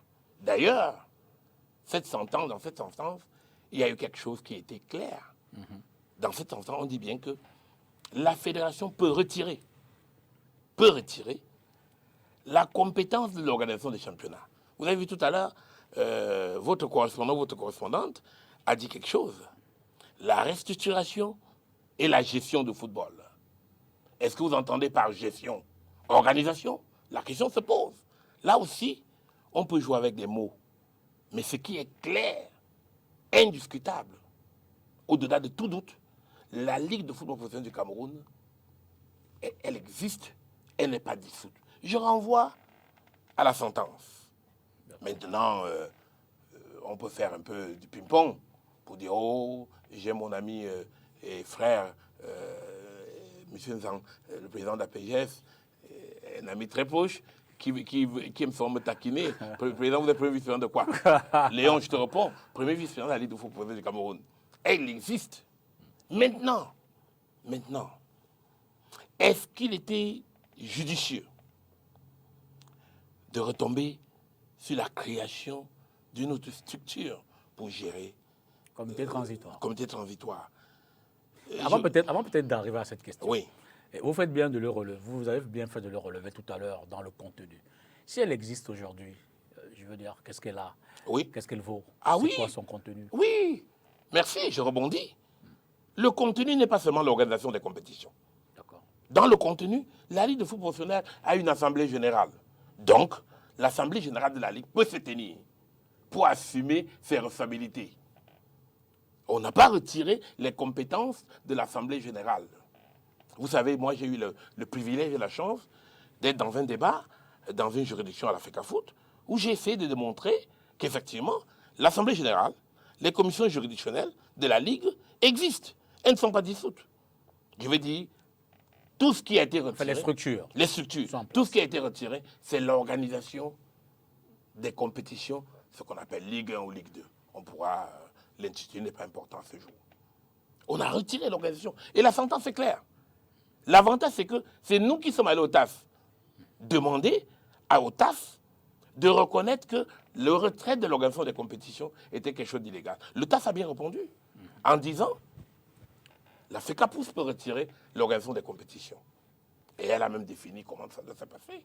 B: D'ailleurs, dans cette sentence, il y a eu quelque chose qui était clair. Dans cette sentence, on dit bien que la fédération peut retirer la compétence de l'organisation des championnats. Vous avez vu tout à l'heure, votre correspondant, votre correspondante a dit quelque chose. La restructuration et la gestion du football. Est-ce que vous entendez par gestion organisation? La question se pose. Là aussi, on peut jouer avec des mots. Mais ce qui est clair, indiscutable, au-delà de tout doute, la Ligue de football professionnel du Cameroun, elle existe, elle n'est pas dissoute. Je renvoie à la sentence. Maintenant, on peut faire un peu du ping-pong pour dire, oh, j'ai mon ami et frère, M. Nzang, le président de la PGS, un ami très proche, qui me semble me taquiner. Président, vous êtes premier vice-président de quoi? Léon, je te réponds, premier vice-président de la Ligue de football professionnel du Cameroun. Elle existe. Maintenant, est-ce qu'il était judicieux de retomber sur la création d'une autre structure pour gérer
A: Comité transitoire.
B: Comité transitoire.
A: Avant peut-être d'arriver à cette question.
B: Oui.
A: Vous faites bien de le relever. Vous avez bien fait de le relever tout à l'heure dans le contenu. Si elle existe aujourd'hui, je veux dire, qu'est-ce qu'elle a?
B: Oui.
A: Qu'est-ce qu'elle vaut?
B: Ah
A: c'est
B: oui.
A: Quoi son contenu?
B: Oui. Merci, je rebondis. Le contenu n'est pas seulement l'organisation des compétitions.
A: D'accord.
B: Dans le contenu, la Ligue de football professionnel a une assemblée générale. Donc, l'assemblée générale de la Ligue peut se tenir pour assumer ses responsabilités. On n'a pas retiré les compétences de l'assemblée générale. Vous savez, moi, j'ai eu le privilège et la chance d'être dans un débat, dans une juridiction à la FECAFOOT, où j'ai essayé de démontrer qu'effectivement, l'assemblée générale, les commissions juridictionnelles de la Ligue existent. Elles ne sont pas dissoutes. Je veux dire, tout ce qui a été retiré...
A: Enfin, les structures.
B: Tout ce qui a été retiré, c'est l'organisation des compétitions, ce qu'on appelle Ligue 1 ou Ligue 2. On pourra... L'intitulé n'est pas important à ce jour. On a retiré l'organisation. Et la sentence est claire. L'avantage, c'est que c'est nous qui sommes allés au TAF demander au TAF de reconnaître que le retrait de l'organisation des compétitions était quelque chose d'illégal. Le TAF a bien répondu en disant la FECAPOUS peut retirer l'organisation des compétitions. Et elle a même défini comment ça doit se passer.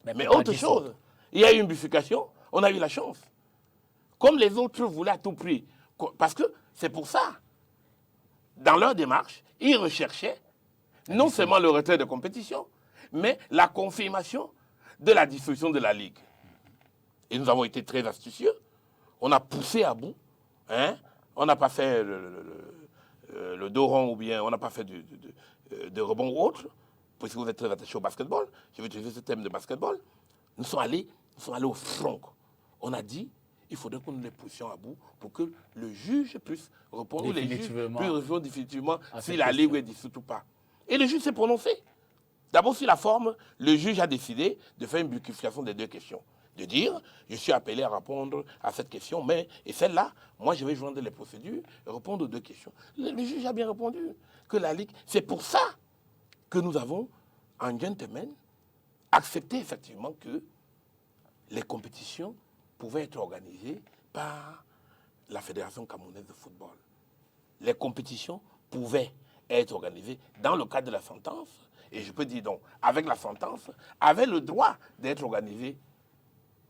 B: Mais autre chose, il y a eu une bifurcation, on a eu la chance. Comme les autres voulaient à tout prix. Parce que c'est pour ça, dans leur démarche, ils recherchaient non seulement le retrait de compétition, mais la confirmation de la dissolution de la Ligue. Et nous avons été très astucieux. On a poussé à bout. Hein? On n'a pas fait le dos rond ou bien on n'a pas fait de rebond ou autre. Puisque vous êtes très attaché au basketball, je vais utiliser ce thème de basketball. Nous sommes allés au front. On a dit, il faudrait que nous les poussions à bout pour que le juge puisse répondre, ou les juges puissent répondre définitivement si la Ligue est dissoute ou pas. Et le juge s'est prononcé. D'abord, sur la forme, le juge a décidé de faire une bifurcation des deux questions. De dire, je suis appelé à répondre à cette question, mais, et celle-là, moi, je vais joindre les procédures et répondre aux deux questions. Le juge a bien répondu que la Ligue, c'est pour ça que nous avons, en gentleman, accepté effectivement que les compétitions pouvaient être organisées par la Fédération camerounaise de football. Les compétitions pouvaient être organisées dans le cadre de la sentence, et je peux dire donc, avec la sentence, avaient le droit d'être organisées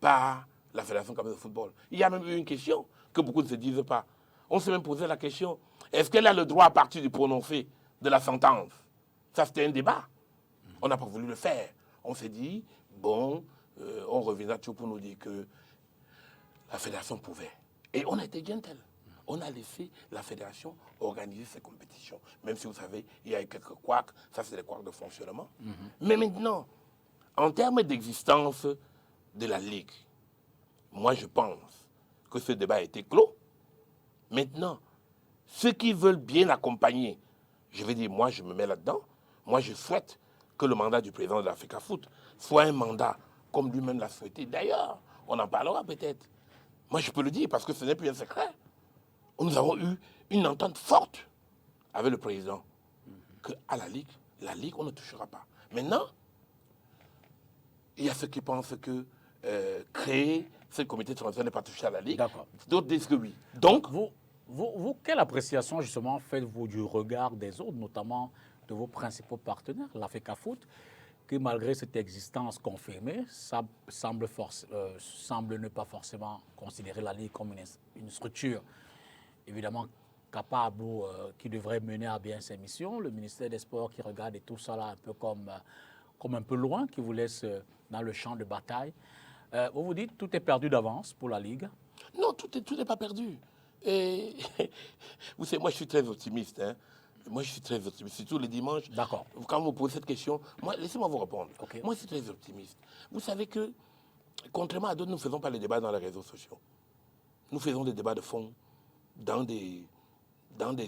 B: par la Fédération camerounaise de football. Il y a même eu une question que beaucoup ne se disent pas. On s'est même posé la question, est-ce qu'elle a le droit à partir du prononcé de la sentence? Ça, c'était un débat. On n'a pas voulu le faire. On s'est dit, bon, on reviendra toujours pour nous dire que la fédération pouvait. Et on a été gentle. On a laissé la fédération organiser ses compétitions. Même si vous savez, il y a eu quelques couacs, ça c'est des couacs de fonctionnement. Mais maintenant, en termes d'existence de la Ligue, moi je pense que ce débat a été clos. Maintenant, ceux qui veulent bien accompagner, je vais dire, moi je me mets là-dedans, moi je souhaite que le mandat du président de l'Africa Foot soit un mandat comme lui-même l'a souhaité. D'ailleurs, on en parlera peut-être. Moi je peux le dire parce que ce n'est plus un secret. Nous avons eu une entente forte avec le président qu'à la Ligue, on ne touchera pas. Maintenant, il y a ceux qui pensent que créer ce comité transversal n'est pas touché à la Ligue. D'autres disent que oui. Donc,
A: vous, quelle appréciation justement faites-vous du regard des autres, notamment de vos principaux partenaires, l'Africa Foot, qui malgré cette existence confirmée, ça semble ne pas forcément considérer la Ligue comme une structure évidemment capable ou qui devrait mener à bien ses missions. Le ministère des Sports qui regarde et tout ça là un peu comme un peu loin, qui vous laisse dans le champ de bataille. Vous vous dites tout est perdu d'avance pour la Ligue?
B: Non, tout n'est pas perdu. Et vous savez, moi je suis très optimiste. Hein. Moi je suis très optimiste, surtout les dimanches.
A: D'accord.
B: Quand vous posez cette question, laissez-moi vous répondre.
A: Okay.
B: Moi je suis très optimiste. Vous savez que, contrairement à d'autres, nous ne faisons pas les débats dans les réseaux sociaux. Nous faisons des débats de fond dans des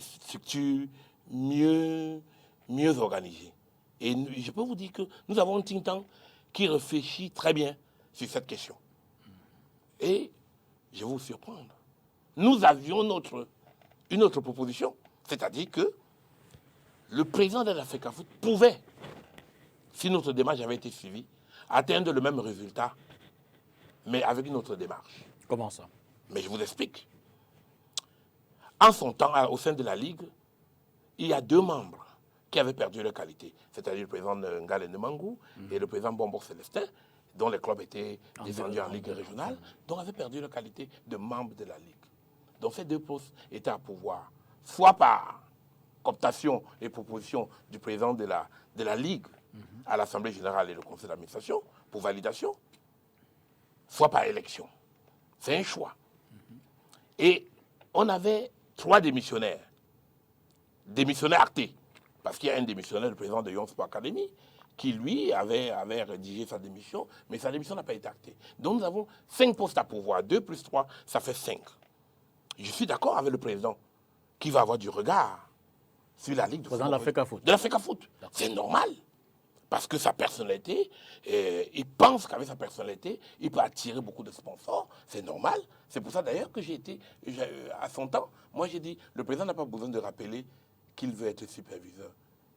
B: structures mieux organisées. Et je peux vous dire que nous avons un think tank qui réfléchit très bien sur cette question. Et je vais vous surprendre. Nous avions une autre proposition, c'est-à-dire que le président de l'Africa Foot pouvait, si notre démarche avait été suivie, atteindre le même résultat, mais avec une autre démarche.
A: Comment ça?
B: Mais je vous explique. En son temps, au sein de la Ligue, il y a 2 membres qui avaient perdu leur qualité, c'est-à-dire le président Ngale Nemangou et le président Bombo Célestin, dont les clubs étaient descendus en Ligue régionale, dont avaient perdu leur qualité de membres de la Ligue. Donc ces 2 postes étaient à pouvoir, soit par cooptation et proposition du président de la Ligue à l'Assemblée générale et le conseil d'administration pour validation, soit par élection. C'est un choix. Et on avait 3 démissionnaires actés, parce qu'il y a un démissionnaire, le président de Young Sport Academy, qui lui avait rédigé sa démission, mais sa démission n'a pas été actée. Donc nous avons 5 postes à pourvoir, 2 plus 3, ça fait 5. Je suis d'accord avec le président qui va avoir du regard sur la Ligue de
A: président de l'Africa Foot.
B: De l'Africa Foot. C'est normal. Parce que sa personnalité, il pense qu'avec sa personnalité, il peut attirer beaucoup de sponsors. C'est normal. C'est pour ça d'ailleurs que j'ai été, à son temps, moi j'ai dit, le président n'a pas besoin de rappeler qu'il veut être superviseur.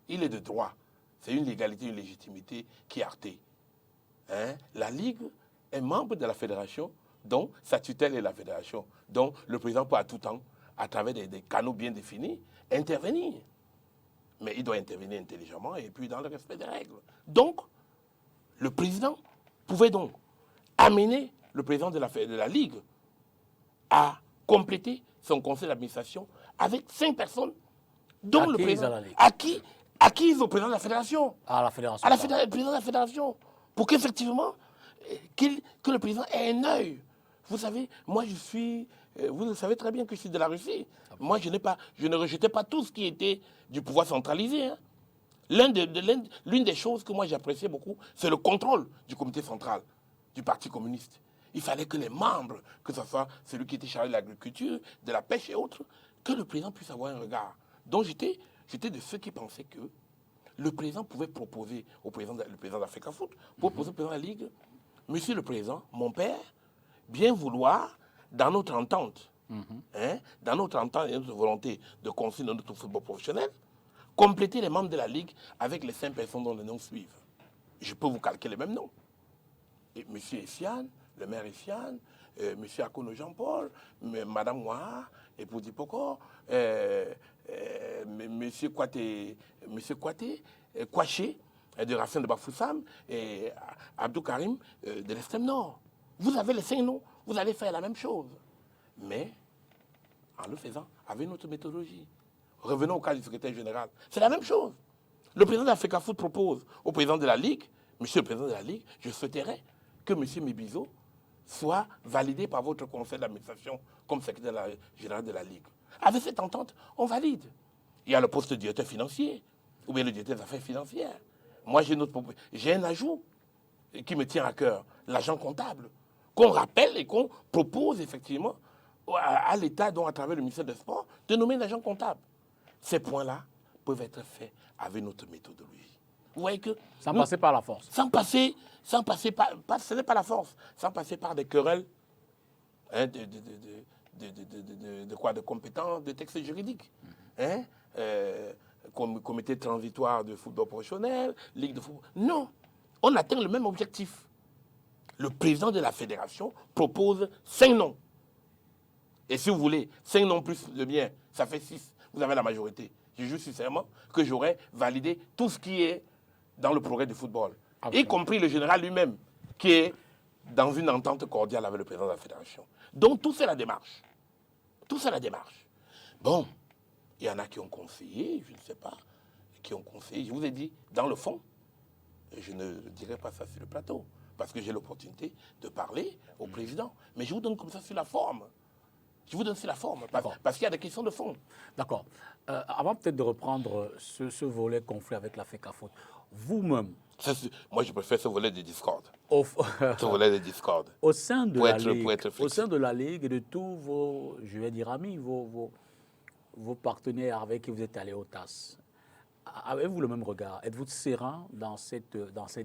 B: Il est de droit. C'est une légalité, une légitimité qui est artée. Hein? La Ligue est membre de la fédération, dont sa tutelle est la fédération. Donc le président peut à tout temps, à travers des canaux bien définis, intervenir. Mais il doit intervenir intelligemment et puis dans le respect des règles. Donc, le président pouvait donc amener le président de la Ligue à compléter son conseil d'administration avec 5 personnes, dont le président acquises au président de la fédération.
A: À la fédération.
B: Le président de la fédération. Pour qu'effectivement, que le président ait un œil. Vous savez, moi je suis... Vous le savez très bien que je suis de la Russie. Moi, je ne rejetais pas tout ce qui était du pouvoir centralisé. Hein. L'une des choses que moi j'appréciais beaucoup, c'est le contrôle du comité central du Parti communiste. il fallait que les membres, que ce soit celui qui était chargé de l'agriculture, de la pêche et autres, que le président puisse avoir un regard. Donc j'étais de ceux qui pensaient que le président pouvait proposer le président d'Africa Foot, proposer au président de la Ligue, Monsieur le Président, mon père, bien vouloir, dans notre entente, dans notre entente et notre volonté de construire notre football professionnel, compléter les membres de la Ligue avec les 5 personnes dont les noms suivent. Je peux vous calquer les mêmes noms. Et M. Essiane, le maire Essiane, M. Akono Jean-Paul, Mme Ouaha, épouse Dipoko, M. Kouaché, de Racine de Bafoussam, et Abdou Karim de l'Extrême Nord. Vous avez les 5 noms, vous allez faire la même chose. Mais, en le faisant, avec notre méthodologie. Revenons au cas du secrétaire général. C'est la même chose. Le président d'Africa Foot propose au président de la Ligue, Monsieur le président de la Ligue, je souhaiterais que M. Mébizo soit validé par votre conseil d'administration comme secrétaire général de la Ligue. Avec cette entente, on valide. Il y a le poste de directeur financier, ou bien le directeur des affaires financières. Moi, j'ai un ajout qui me tient à cœur, l'agent comptable, qu'on rappelle et qu'on propose effectivement à l'État, donc à travers le ministère des Sports, de nommer un agent comptable. Ces points-là peuvent être faits avec notre méthodologie. Vous voyez que...
A: Sans passer par la force.
B: Sans passer par... Ce n'est pas la force. Sans passer par des querelles de compétences, de textes juridiques. Comité transitoire de football professionnel, Ligue de football. Non. On atteint le même objectif. Le président de la fédération propose 5 noms. Et si vous voulez, 5 noms plus le mien, ça fait 6. Vous avez la majorité. Je jure sincèrement que j'aurais validé tout ce qui est dans le progrès du football. Y compris le général lui-même, qui est dans une entente cordiale avec le président de la fédération. Donc tout c'est la démarche. Tout c'est la démarche. Bon, il y en a qui ont conseillé, je ne sais pas, qui ont conseillé. Je vous ai dit, dans le fond, je ne dirai pas ça sur le plateau, parce que j'ai l'opportunité de parler au président. Mais je vous donne comme ça sur la forme. Je vous donne sur la forme, parce qu'il y a des questions de fond.
A: D'accord. Avant peut-être de reprendre ce volet conflit avec la FECAFOOT, vous-même...
B: Moi, je préfère ce volet de discorde.
A: Ce
B: volet de discorde.
A: Au sein de la Ligue et de tous vos, je vais dire amis, vos partenaires avec qui vous êtes allés au TAS, avez-vous le même regard? Êtes-vous serein dans cette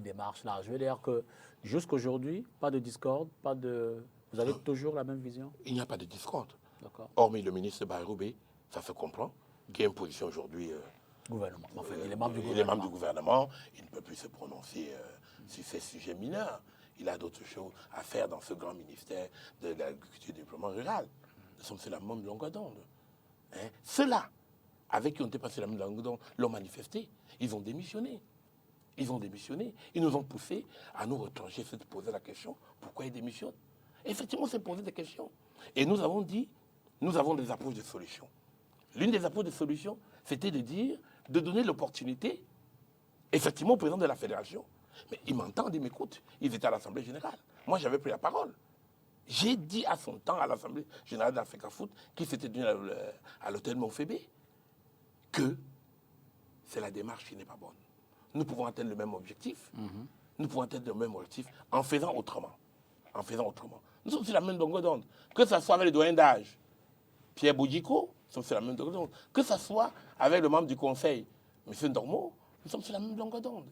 A: démarche-là? Je veux dire que jusqu'aujourd'hui, pas de discorde, pas de... Vous avez toujours la même vision?
B: Il n'y a pas de discorde.
A: Hormis
B: le ministre Bayrou-Bey, ça se comprend, qui est en position aujourd'hui...
A: gouvernement. Enfin, il est
B: membre du gouvernement. Il ne peut plus se prononcer sur ces sujets mineurs. Il a d'autres choses à faire dans ce grand ministère de l'agriculture et du développement rural. Nous sommes sur la même longueur d'onde. Ceux-là, avec qui on était passé la même longueur d'onde, l'ont manifesté. Ils ont démissionné. Ils nous ont poussés à nous retrancher, se poser la question, pourquoi ils démissionnent? Effectivement, on s'est posé des questions. Et nous avons dit, nous avons des approches de solutions. L'une des approches de solutions, c'était de donner l'opportunité, effectivement, au président de la fédération. Mais il m'entend, il m'écoute. Ils étaient à l'Assemblée générale. Moi, j'avais pris la parole. J'ai dit à son temps à l'Assemblée générale d'Africa Foot, qui s'était tenue à l'hôtel Montfébé, que c'est la démarche qui n'est pas bonne. Nous pouvons atteindre le même objectif. Nous pouvons atteindre le même objectif en faisant autrement. Nous sommes sur la même longueur d'onde. Que ce soit avec le doyen d'âge, Pierre Boudjiko, nous sommes sur la même longueur d'onde. Que ce soit avec le membre du conseil, M. Ndormo, nous sommes sur la même longueur d'onde.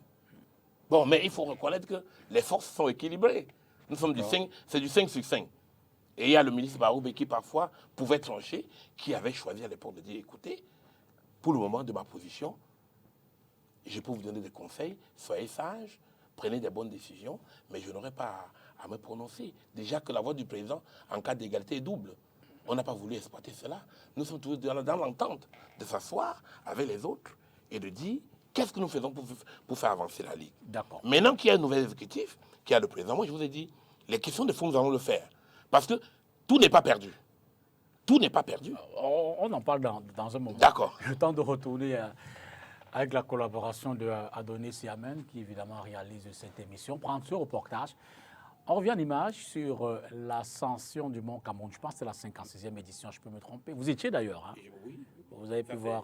B: Bon, mais il faut reconnaître que les forces sont équilibrées. Nous sommes c'est du 5 sur 5. Et il y a le ministre Baroubé qui parfois pouvait trancher, qui avait choisi à l'époque de dire, écoutez, pour le moment de ma position, je peux vous donner des conseils, soyez sages, prenez des bonnes décisions, mais je n'aurai pas à me prononcer. Déjà que la voix du président, en cas d'égalité, est double. On n'a pas voulu exploiter cela. Nous sommes tous dans l'entente de s'asseoir avec les autres et de dire qu'est-ce que nous faisons pour faire avancer la Ligue.
A: D'accord.
B: Maintenant qu'il y a un nouvel exécutif, qu'il y a le président, moi je vous ai dit, les questions de fond, nous allons le faire. Parce que tout n'est pas perdu. Tout n'est pas perdu.
A: On en parle dans un moment.
B: D'accord.
A: Le temps de retourner avec la collaboration de Adonis Siamen, qui évidemment réalise cette émission, prendre ce reportage. On revient en image sur l'ascension du Mont Cameroun. Je pense que c'est la 56e édition, je peux me tromper. Vous étiez d'ailleurs. Hein?
B: Oui.
A: Vous avez pu voir...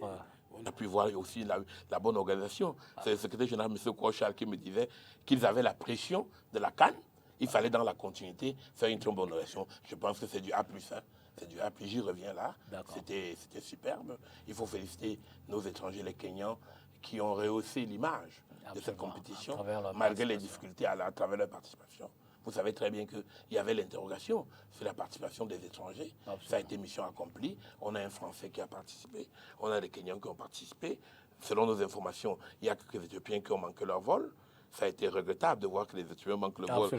B: On a pu voir aussi la bonne organisation. C'est le secrétaire général, M. Kouachal, qui me disait qu'ils avaient la pression de la CAN, Il fallait dans la continuité faire une très bonne relation. Je pense que c'est du A+. Hein. C'est du A+, j'y reviens là. C'était superbe. Il faut féliciter nos étrangers, les Kenyans, qui ont rehaussé l'image de cette compétition, malgré les difficultés à travers leur participation. Vous savez très bien qu'il y avait l'interrogation sur la participation des étrangers. Absolument. Ça a été mission accomplie. On a un Français qui a participé, on a des Kenyans qui ont participé. Selon nos informations, il y a quelques Éthiopiens qui ont manqué leur vol. Ça a été regrettable de voir que les Éthiopiens manquent le vol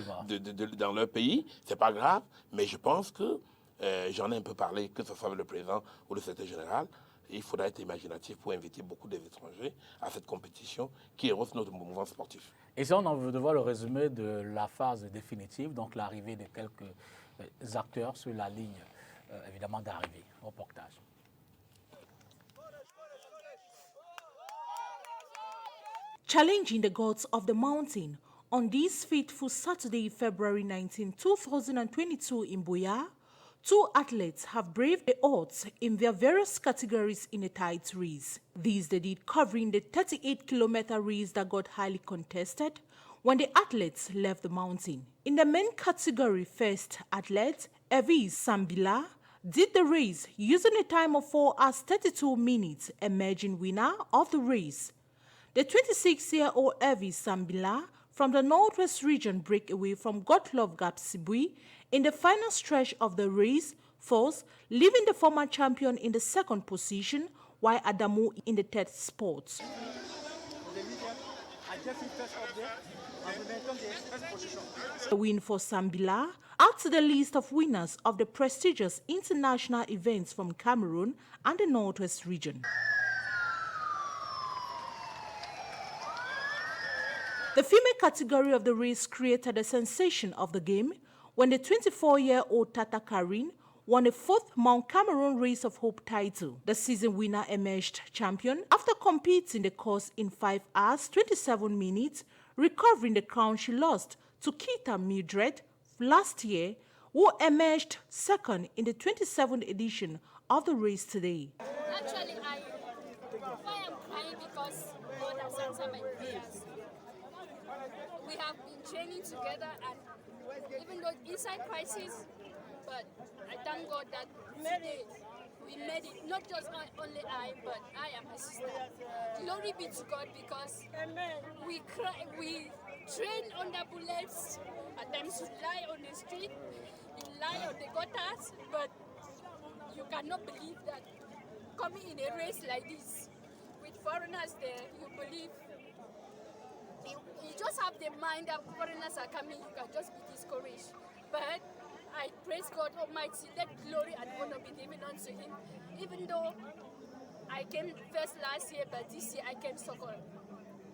B: dans leur pays. C'est pas grave, mais je pense que, j'en ai un peu parlé, que ce soit avec le président ou le secrétaire général, il faudra être imaginatif pour inviter beaucoup des étrangers à cette compétition qui rehausse notre mouvement sportif.
A: Et ça, on veut devoir le résumé de la phase définitive, donc l'arrivée de quelques acteurs sur la ligne, évidemment, d'arrivée au portage.
F: Challenging the gods of the mountain on this fateful Saturday, February 19, 2022 in Buea, 2 athletes have braved the odds in their various categories in a tight race. These they did covering the 38-kilometer race that got highly contested when the athletes left the mountain. In the men category, first athlete, Evis Sambila, did the race using a time of 4 hours 32 minutes, emerging winner of the race. The 26-year-old Evis Sambila from the Northwest region break away from Gottlob Gapsibui in the final stretch of the race, first leaving the former champion in the second position, while Adamu in the third spot. The win for Sambila adds to the list of winners of the prestigious international events from Cameroon and the Northwest region. The female category of the race created a sensation of the game when the 24-year-old Tata Karin won a 4th Mount Cameroon Race of Hope title. The season winner emerged champion after competing the course in 5 hours 27 minutes, recovering the crown she lost to Kita Mildred last year, who emerged second in the 27th edition of the race today.
G: Actually, I am crying because God has answered my prayers. We have been training together, and even though inside crisis, but I thank God that today we made it. Not just only I, but I and my sister. Glory be to God, because we cry, we train under bullets. At times we lie on the street, we lie on the gutters, but you cannot believe that coming in a race like this with foreigners there, you believe. You just have the mind that foreigners are coming, you can just be discouraged. But I praise God Almighty, let glory and honor be given unto Him. Even though I came first last year, but this year I came second.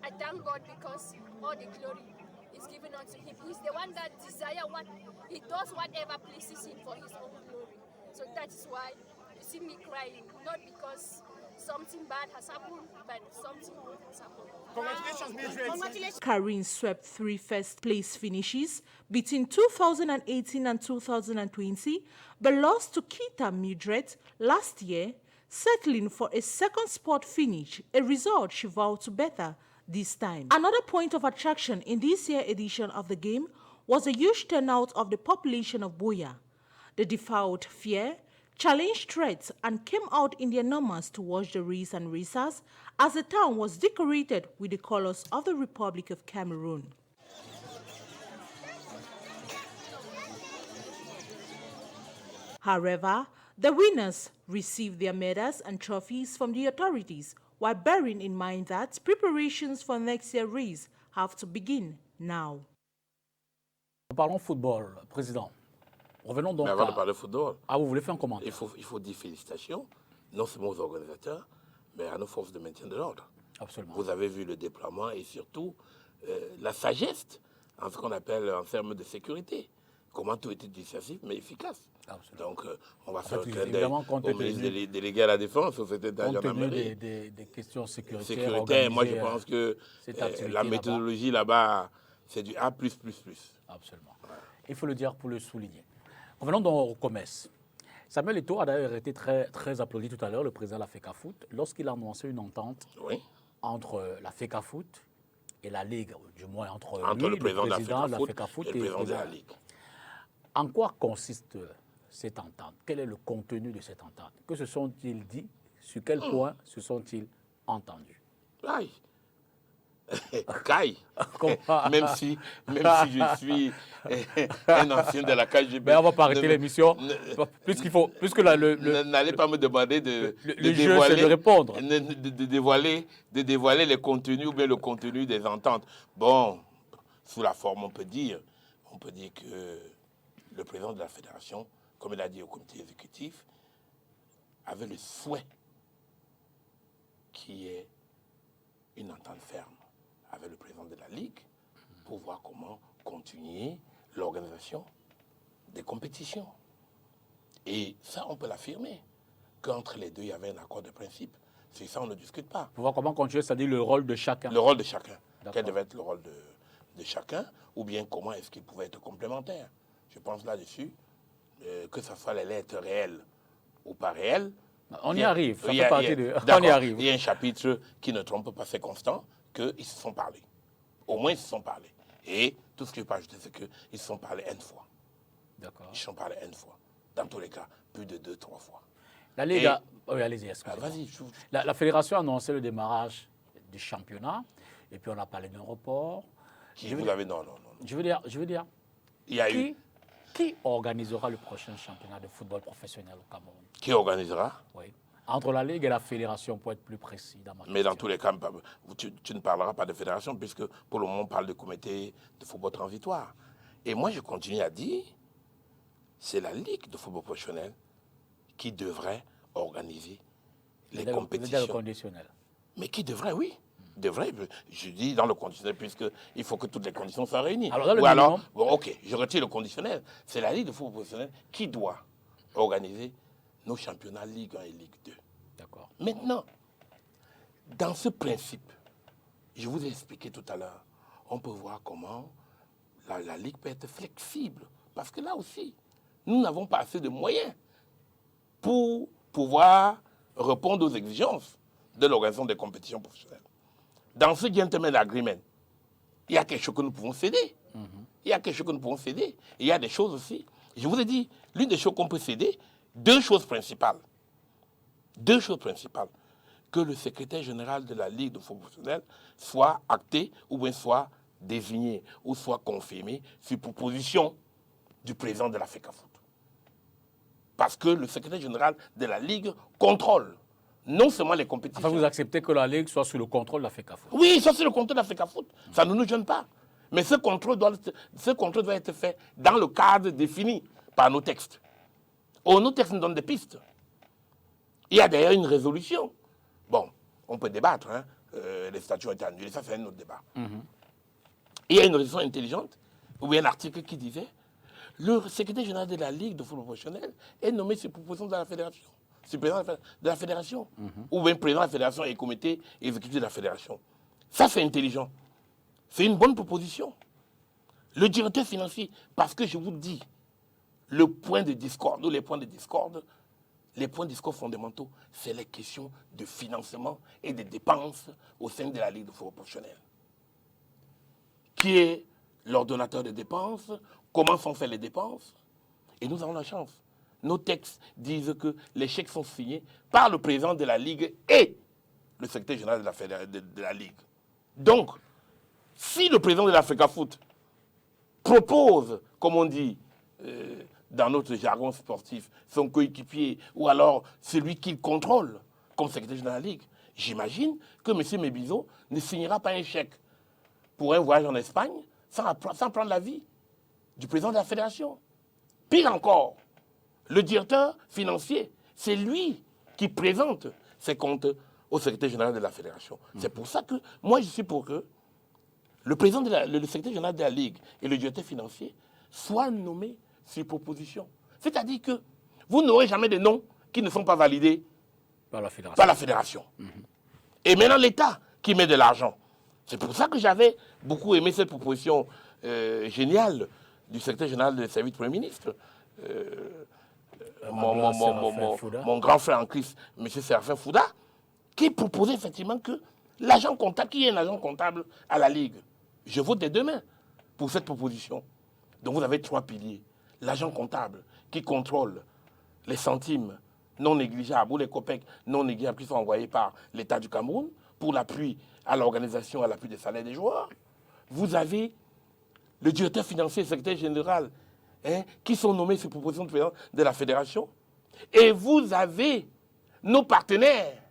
G: I thank God because all the glory is given unto Him. He's the one that desires what He does, whatever pleases Him for His own glory. So that is why you see me crying, not because something bad has happened, but something good has happened.
F: Congratulations. Karin swept 3 first-place finishes between 2018 and 2020, but lost to Kita Mildred last year, settling for a second spot finish, a result she vowed to better this time. Another point of attraction in this year's edition of the game was a huge turnout of the population of Buea. They defied fear, challenged threats, and came out in their numbers to watch the race and racers as the town was decorated with the colors of the Republic of Cameroon. However, the winners received their medals and trophies from the authorities, while bearing in mind that preparations for next year's race have to begin now.
A: Parlons football, Président. Revenons donc
B: avant de parler football,
A: vous voulez faire un commentaire?
B: Il faut dire félicitations, non seulement aux organisateurs, mais à nos forces de maintien de l'ordre.
A: Absolument.
B: Vous avez vu le déploiement et surtout la sagesse en ce qu'on appelle en termes de sécurité. Comment tout était dissuasif mais efficace.
A: Absolument.
B: Donc on va faire un clin d'œil au ministre délégué à la Défense, au secrétaire de la gendarmerie.
A: Des questions sécuritaires.
B: Sécuritaire, moi je pense que la méthodologie là-bas, c'est du A+++.
A: Absolument. Ouais. Il faut le dire pour le souligner. Revenons donc au commerce. Samuel Eto'o a d'ailleurs été très applaudi tout à l'heure, le président de la FECAFOOT, lorsqu'il a annoncé une entente entre la FECAFOOT et la Ligue, du moins entre
B: Entre
A: lui,
B: le président de la
A: FECAFOOT
B: et le président de la Ligue.
A: En quoi consiste cette entente? Quel est le contenu de cette entente? Que se sont-ils dit? Sur quel point se sont-ils entendus?
B: Aïe. Caille.
A: Comment?
B: Même si je suis un ancien de la KGB.
A: Mais on va pas arrêter l'émission. Puisque
B: n'allez pas me demander de
A: jeu, c'est de répondre.
B: De dévoiler les contenus ou bien le contenu des ententes. Bon, sous la forme, on peut dire que le président de la fédération, comme il a dit au comité exécutif, avait le souhait qu'il y ait une entente ferme avec le président de la Ligue pour voir comment continuer l'organisation des compétitions. Et ça, on peut l'affirmer, qu'entre les deux, il y avait un accord de principe. C'est ça, on ne discute pas.
A: Pour voir comment continuer, c'est-à-dire le rôle de chacun.
B: Le rôle de chacun. Quel devait être le rôle de chacun, ou bien comment est-ce qu'il pouvait être complémentaire. Je pense là-dessus, que ce soit les lettres réelles ou pas réelles.
A: On y arrive, ça fait partie de... On y arrive.
B: Il y a un chapitre qui ne trompe pas, c'est constant, qu'ils se sont parlé. Au moins, ils se sont parlé. Et tout ce que je peux ajouter, c'est qu'ils se sont parlé une fois.
A: D'accord.
B: Ils se sont parlé une fois. Dans tous les cas, plus de 2-3 fois.
A: La Ligue a... Oui, allez-y, excusez-moi.
B: Vas-y.
A: La fédération a annoncé le démarrage du championnat, et puis on a parlé d'un report.
B: Non.
A: Je veux dire,
B: Il y a eu...
A: Qui organisera le prochain championnat de football professionnel au Cameroun?
B: Qui organisera?
A: Oui. Entre la Ligue et la fédération, pour être plus précis.
B: Mais dans tous les cas, tu ne parleras pas de fédération, puisque pour le moment, on parle de comité de football transitoire. Et moi, je continue à dire, c'est la Ligue de football professionnel qui devrait organiser les compétitions.
A: Le conditionnel.
B: Mais qui devrait, oui. Devrait, je dis dans le conditionnel, puisqu'il faut que toutes les conditions soient réunies.
A: Alors,
B: bon, ok, je retire le conditionnel. C'est la Ligue de football professionnel qui doit organiser nos championnats Ligue 1 et Ligue 2.
A: D'accord.
B: Maintenant, dans ce principe, je vous ai expliqué tout à l'heure, on peut voir comment la Ligue peut être flexible. Parce que là aussi, nous n'avons pas assez de moyens pour pouvoir répondre aux exigences de l'organisation des compétitions professionnelles. Dans ce gentleman agreement, il y a quelque chose que nous pouvons céder. Il y a quelque chose que nous pouvons céder. Et il y a des choses aussi. Je vous ai dit, l'une des choses qu'on peut céder, deux choses principales. Que le secrétaire général de la Ligue de football professionnel soit acté ou bien soit désigné ou soit confirmé sur proposition du président de la FECAFOOT. Parce que le secrétaire général de la Ligue contrôle non seulement les compétitions.
A: Enfin, vous acceptez que la Ligue soit sous le contrôle de la FECAFOOT?
B: Oui, ça c'est le contrôle de la FECAFOOT. Ça ne nous gêne pas. Mais ce contrôle doit être fait dans le cadre défini par nos textes. Or, nos textes nous donnent des pistes. Il y a d'ailleurs une résolution. Bon, on peut débattre. Les statuts ont été annulés, ça c'est un autre débat. Il y a une résolution intelligente, ou bien un article qui disait le secrétaire général de la Ligue de football professionnel est nommé sur proposition de la fédération. C'est le président de la fédération, ou bien président de la fédération et comité exécutif de la fédération. Ça, c'est intelligent. C'est une bonne proposition. Le directeur financier, parce que je vous dis, le point de discorde, ou les points de discorde fondamentaux, c'est les questions de financement et de dépenses au sein de la Ligue de football professionnel. Qui est l'ordonnateur des dépenses? Comment sont faites les dépenses? Et nous avons la chance. Nos textes disent que les chèques sont signés par le président de la Ligue et le secrétaire général de la Ligue. Donc, si le président de la FECAFOOT propose, comme on dit dans notre jargon sportif, son coéquipier ou alors celui qu'il contrôle comme secrétaire général de la Ligue, j'imagine que M. Mébizo ne signera pas un chèque pour un voyage en Espagne sans prendre l'avis du président de la fédération. Pire encore, le directeur financier, c'est lui qui présente ses comptes au secrétaire général de la fédération. C'est pour ça que moi, je suis pour que le secrétaire général de la Ligue et le directeur financier soient nommés sur proposition. C'est-à-dire que vous n'aurez jamais de noms qui ne sont pas validés par la fédération. Et maintenant, l'État qui met de l'argent. C'est pour ça que j'avais beaucoup aimé cette proposition géniale du secrétaire général du service du Premier ministre. Mon grand frère en Christ, M. Séraphin Fouda, qui proposait effectivement que L'agent comptable, qui est un agent comptable à la Ligue? Je vote dès demain pour cette proposition. Donc vous avez 3 piliers. L'agent comptable qui contrôle les centimes non négligeables ou les COPEC non négligeables qui sont envoyés par l'État du Cameroun pour l'appui à l'organisation, à l'appui des salaires des joueurs. Vous avez le directeur financier, le secrétaire général, qui sont nommés sur proposition de président de la fédération. Et vous avez nos partenaires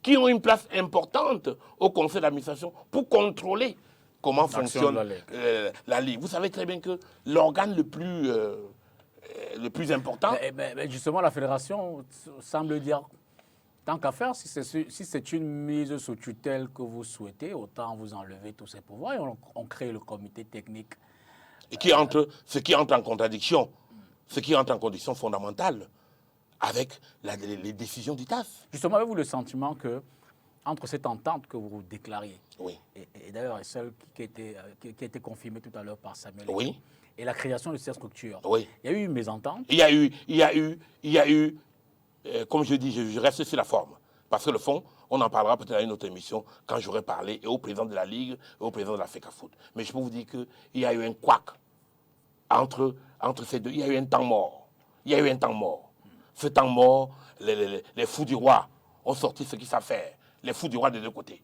B: qui ont une place importante au conseil d'administration pour contrôler comment fonctionne la Ligue. Vous savez très bien que l'organe le plus important...
A: Mais justement, la fédération semble dire, tant qu'à faire, si c'est une mise sous tutelle que vous souhaitez, autant vous enlever tous ces pouvoirs et on crée le comité technique.
B: Et ce qui entre en contradiction, ce qui entre en condition fondamentale avec les décisions du TAS.
A: Justement, avez-vous le sentiment que, entre cette entente que vous déclariez,
B: oui.
A: et d'ailleurs celle qui a été confirmée tout à l'heure par Samuel,
B: oui.
A: et la création de cette structure,
B: oui.
A: il y a eu une mésentente?
B: Il y a eu comme je dis, je reste sur la forme. Parce que le fond, on en parlera peut-être à une autre émission quand j'aurai parlé et au président de la Ligue et au président de la FECAFOOT. Mais je peux vous dire qu'il y a eu un couac entre ces deux. Il y a eu un temps mort. Ce temps mort, les fous du roi ont sorti ce qu'ils savent faire. Les fous du roi des deux côtés.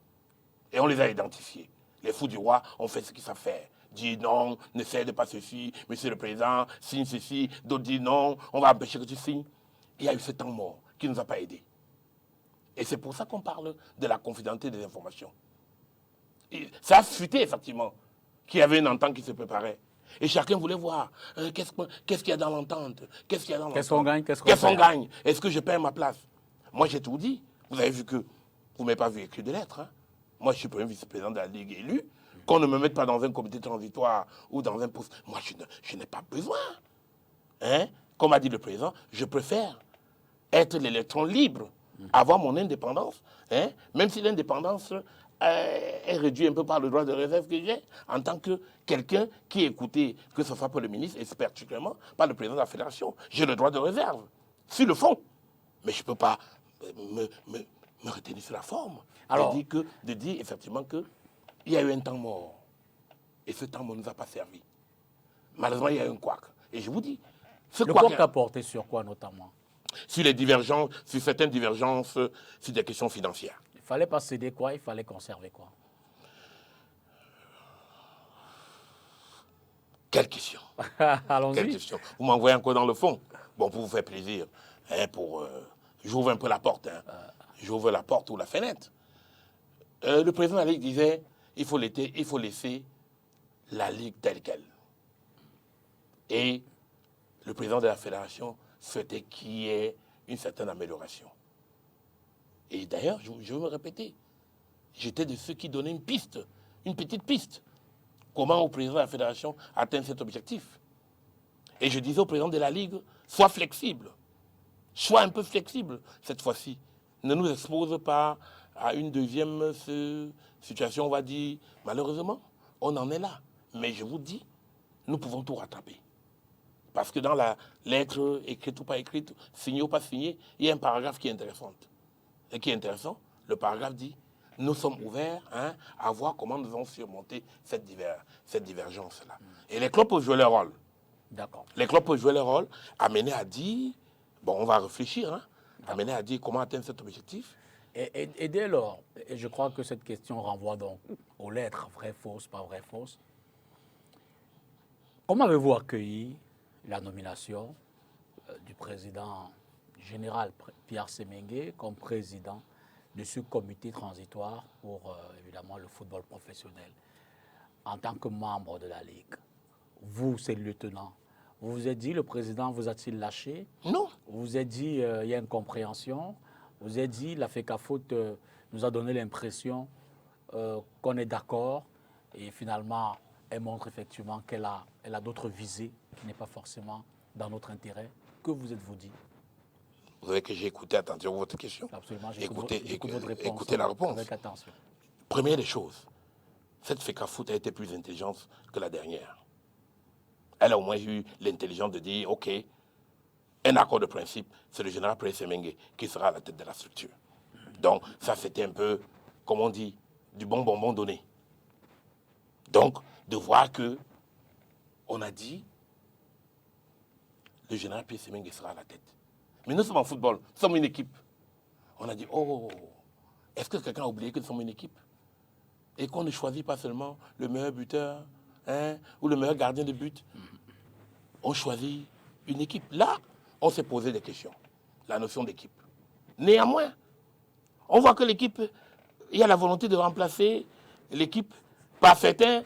B: Et on les a identifiés. Les fous du roi ont fait ce qu'ils savent faire. Dit non, ne cède pas ceci, monsieur le président, signe ceci. D'autres disent non, on va empêcher que tu signes. Il y a eu ce temps mort qui ne nous a pas aidés. Et c'est pour ça qu'on parle de la confidentialité des informations. Et ça a fuité, effectivement, qu'il y avait une entente qui se préparait. Et chacun voulait voir qu'est-ce qu'il y a dans l'entente. Qu'est-ce
A: qu'on gagne,
B: qu'est-ce qu'on gagne. Est-ce que je perds ma place? Moi, j'ai tout dit. Vous avez vu que vous ne m'avez pas vu écrire de lettres. Hein? Moi, je suis premier vice-président de la Ligue élu. Qu'on ne me mette pas dans un comité transitoire ou dans un poste. Moi, je n'ai pas besoin. Hein? Comme a dit le président, je préfère être l'électron libre, avoir mon indépendance, hein? Même si l'indépendance est réduite un peu par le droit de réserve que j'ai, en tant que quelqu'un qui est écouté, que ce soit par le ministre et particulièrement par le président de la fédération. J'ai le droit de réserve, sur le fond. Mais je ne peux pas me retenir sur la forme. Alors, de dire effectivement qu'il y a eu un temps mort. Et ce temps mort ne nous a pas servi. Malheureusement, il y a eu un couac. Et je vous dis...
A: Le couac a porté sur quoi notamment?
B: Sur les divergences, sur certaines divergences, sur des questions financières.
A: Il ne fallait pas céder quoi, il fallait conserver quoi?
B: Quelle question?
A: Allons-y.
B: Quelle question? Vous m'envoyez encore dans le fond. Bon, pour vous faire plaisir. Hein, j'ouvre un peu la porte. Hein. J'ouvre la porte ou la fenêtre. Le président de la Ligue disait il faut laisser la Ligue telle qu'elle. Et le président de la fédération souhaitait qu'il y ait une certaine amélioration. Et d'ailleurs, je veux me répéter, j'étais de ceux qui donnaient une piste, une petite piste. Comment au président de la fédération atteindre cet objectif? Et je disais au président de la Ligue, sois flexible. Sois un peu flexible cette fois-ci. Ne nous expose pas à une deuxième situation, on va dire, malheureusement, on en est là. Mais je vous dis, nous pouvons tout rattraper. Parce que dans la lettre, écrite ou pas écrite, signée ou pas signée, il y a un paragraphe qui est intéressant. Et qui est intéressant, le paragraphe dit, nous sommes ouverts à voir comment nous allons surmonter cette divergence-là. Et les clubs peuvent jouer leur rôle.
A: D'accord.
B: Les clubs peuvent jouer leur rôle, amener à dire, bon, on va réfléchir, amener à dire comment atteindre cet objectif.
A: Et dès lors, et je crois que cette question renvoie donc aux lettres, vraies, fausses, pas vraies, fausses. Comment avez-vous accueilli la nomination du président général Pierre Semengue comme président de ce comité transitoire pour évidemment le football professionnel en tant que membre de la Ligue? Vous, c'est le lieutenant. Vous vous êtes dit, le président vous a-t-il lâché?
B: Non.
A: Vous vous êtes dit, il y a une compréhension. Vous vous êtes dit, la FECAFOOT nous a donné l'impression qu'on est d'accord et finalement, elle montre effectivement qu'elle a d'autres visées qui n'est pas forcément dans notre intérêt. Que vous êtes-vous dit?
B: Vous savez que j'ai écouté attentivement votre question.
A: Absolument,
B: Écoutez
A: votre réponse.
B: Écoutez la réponse.
A: Avec attention.
B: Première des choses, cette FECAFOOT a été plus intelligente que la dernière. Elle a au moins eu l'intelligence de dire, OK, un accord de principe, c'est le général Pierre Semengue qui sera à la tête de la structure. Donc, ça, c'était un peu, comme on dit, du bon bonbon donné. Donc, de voir que on a dit le général Pierre Semengue sera à la tête. Mais nous sommes en football, nous sommes une équipe. On a dit, oh, est-ce que quelqu'un a oublié que nous sommes une équipe? Et qu'on ne choisit pas seulement le meilleur buteur ou le meilleur gardien de but. On choisit une équipe. Là, on s'est posé des questions. La notion d'équipe. Néanmoins, on voit que l'équipe, il y a la volonté de remplacer l'équipe par certains,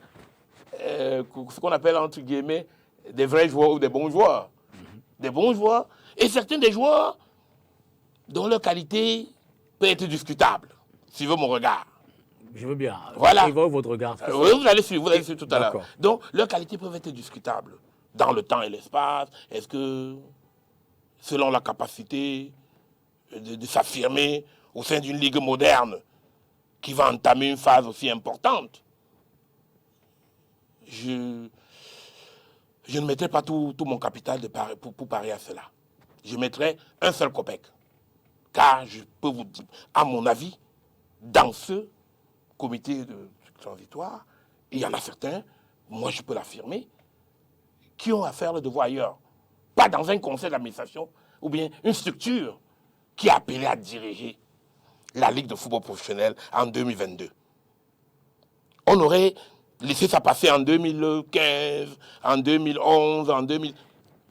B: ce qu'on appelle entre guillemets, des vrais joueurs ou des bons joueurs. Des bons joueurs et certains des joueurs dont leur qualité peut être discutable, suivez mon regard.
A: Je veux bien.
B: Voilà.
A: Suivez votre regard.
B: Vous allez suivre tout à l'heure.
A: D'accord.
B: Donc, leurs qualités peuvent être discutables dans le temps et l'espace. Est-ce que, selon la capacité de s'affirmer au sein d'une ligue moderne qui va entamer une phase aussi importante, je ne mettrai pas tout mon capital pour parier à cela. Je mettrai un seul copec. Car je peux vous dire, à mon avis, dans ce comité de transitoire, il y en a certains, moi je peux l'affirmer, qui ont à faire le devoir ailleurs. Pas dans un conseil d'administration ou bien une structure qui est appelée à diriger la Ligue de football professionnel en 2022. On aurait laissé ça passer en 2015, en 2011, en 2000,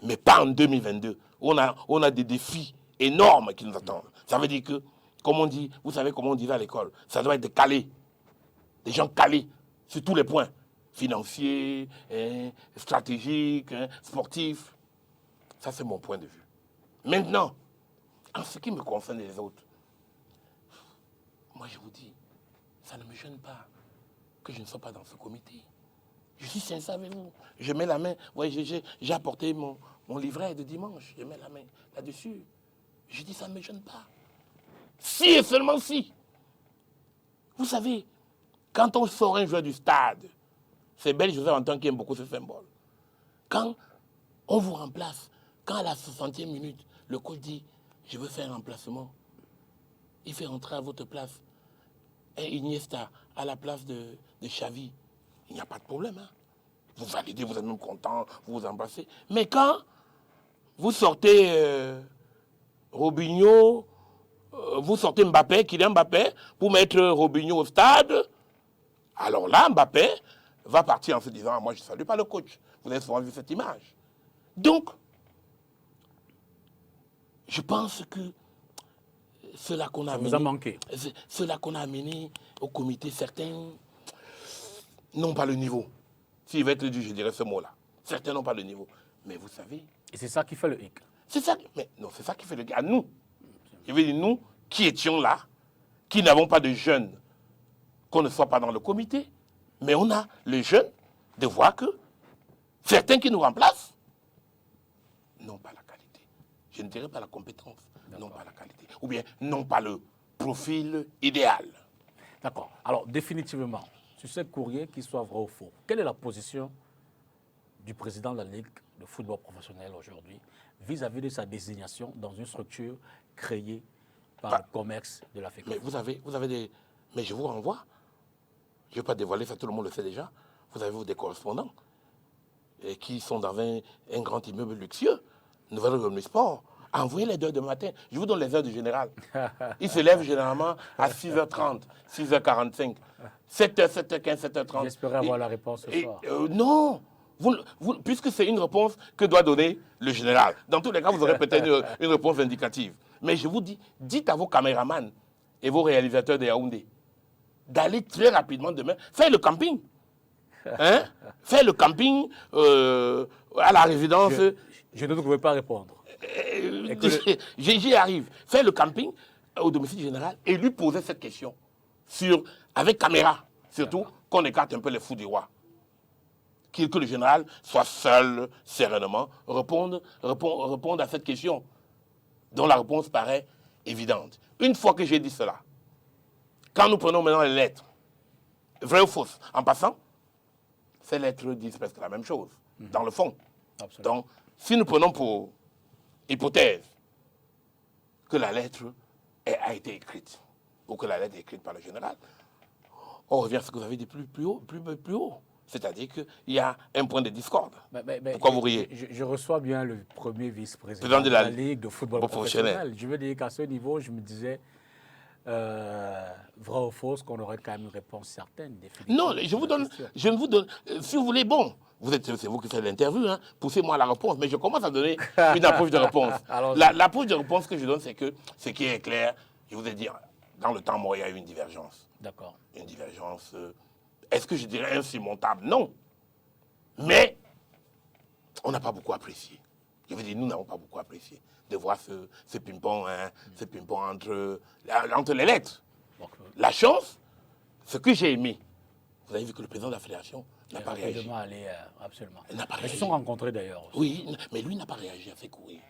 B: mais pas en 2022. On a des défis énormes qui nous attendent. Ça veut dire que, comme on dit, vous savez comment on disait à l'école, ça doit être calé. Des gens calés sur tous les points, financiers, stratégiques, sportifs. Ça, c'est mon point de vue. Maintenant, en ce qui me concerne les autres, moi je vous dis, ça ne me gêne pas que je ne sois pas dans ce comité. Je suis sincère avec vous. Je mets la main. Ouais, j'ai apporté mon livret de dimanche. Je mets la main là-dessus. Je dis, ça ne me gêne pas. Si et seulement si. Vous savez, quand on sort un joueur du stade, c'est belle Joseph Antoine qui aime beaucoup ce symbole. Quand on vous remplace, quand à la 60e minute, le coach dit, je veux faire un remplacement, il fait rentrer à votre place un Iniesta à la place de Xavi. Il n'y a pas de problème. Hein. Vous validez, vous êtes même content, vous vous embrassez. Mais quand vous sortez Robinho, vous sortez Mbappé, Kylian Mbappé, pour mettre Robinho au stade, alors là, Mbappé va partir en se disant, moi je ne salue pas le coach. Vous avez souvent vu cette image. Donc, je pense que cela qu'on a
A: vous a manqué.
B: Cela qu'on a amené au comité, certains n'ont pas le niveau. S'il va être dit, je dirais ce mot-là. Certains n'ont pas le niveau. Mais vous savez...
A: Et c'est ça qui fait le hic.
B: C'est ça, mais non, c'est ça qui fait le hic. À nous. Je veux dire, nous qui étions là, qui n'avons pas de jeunes, qu'on ne soit pas dans le comité, mais on a le jeune de voir que certains qui nous remplacent n'ont pas la qualité. Je ne dirais pas la compétence, n'ont pas la qualité. Ou bien n'ont pas le profil idéal.
A: D'accord. Alors, définitivement, sur ce courrier, qu'il soit vrai ou faux, quelle est la position du président de la Ligue de football professionnel aujourd'hui vis-à-vis de sa désignation dans une structure créée par le commerce de la FECOF?
B: Mais vous avez des... Mais je vous renvoie. Je ne vais pas dévoiler ça, tout le monde le sait déjà. Vous avez des correspondants qui sont dans un grand immeuble luxueux, Nouvelle Omnisport. Envoyez-les 2h du matin. Je vous donne les heures du général. Il se lève généralement à 6h30, 6h45, 7h, 7h15, 7h30.
A: J'espérais avoir la réponse ce soir.
B: Non, puisque c'est une réponse que doit donner le général. Dans tous les cas, vous aurez peut-être une réponse indicative. Mais je vous dis, dites à vos caméramans et vos réalisateurs de Yaoundé d'aller très rapidement demain faire le camping. Hein? Faire le camping à la résidence.
A: Je ne pouvais pas répondre.
B: J'y arrive. Faire le camping au domicile général et lui poser cette question avec caméra. Surtout qu'on écarte un peu les fous du roi. Que le général soit seul, sereinement, répondre à cette question dont la réponse paraît évidente. Une fois que j'ai dit cela, quand nous prenons maintenant les lettres, vraies ou fausses, en passant, ces lettres disent presque la même chose, dans le fond.
A: Absolument.
B: Donc, si nous prenons pour hypothèse que la lettre a été écrite, ou que la lettre est écrite par le général, on revient à ce que vous avez dit plus haut. C'est-à-dire qu'il y a un point de discorde. Pourquoi vous riez?
A: Je reçois bien le premier vice-président
B: Président
A: de la Ligue de football professionnel. Je veux dire qu'à ce niveau, je me disais, vrai ou faux, qu'on aurait quand même une réponse certaine.
B: Non, je ne vous donne, si vous voulez, bon, c'est vous qui faites l'interview, hein, poussez-moi la réponse, mais je commence à donner une approche de réponse. L'approche de réponse que je donne, c'est que ce qui est clair, je vous ai dit, dans le temps mort, il y a eu une divergence.
A: D'accord.
B: Une divergence, est-ce que je dirais insurmontable? Non. Mais on n'a pas beaucoup apprécié. Je veux dire, nous n'avons pas beaucoup apprécié de voir ce ping-pong, hein, ce ping-pong entre les lettres. La chance, ce que j'ai aimé, vous avez vu que le président de la fédération n'a pas réagi.
A: Absolument.
B: Il n'a pas réagi.
A: Ils se sont rencontrés d'ailleurs.
B: Oui, mais lui n'a pas réagi à ses courriers.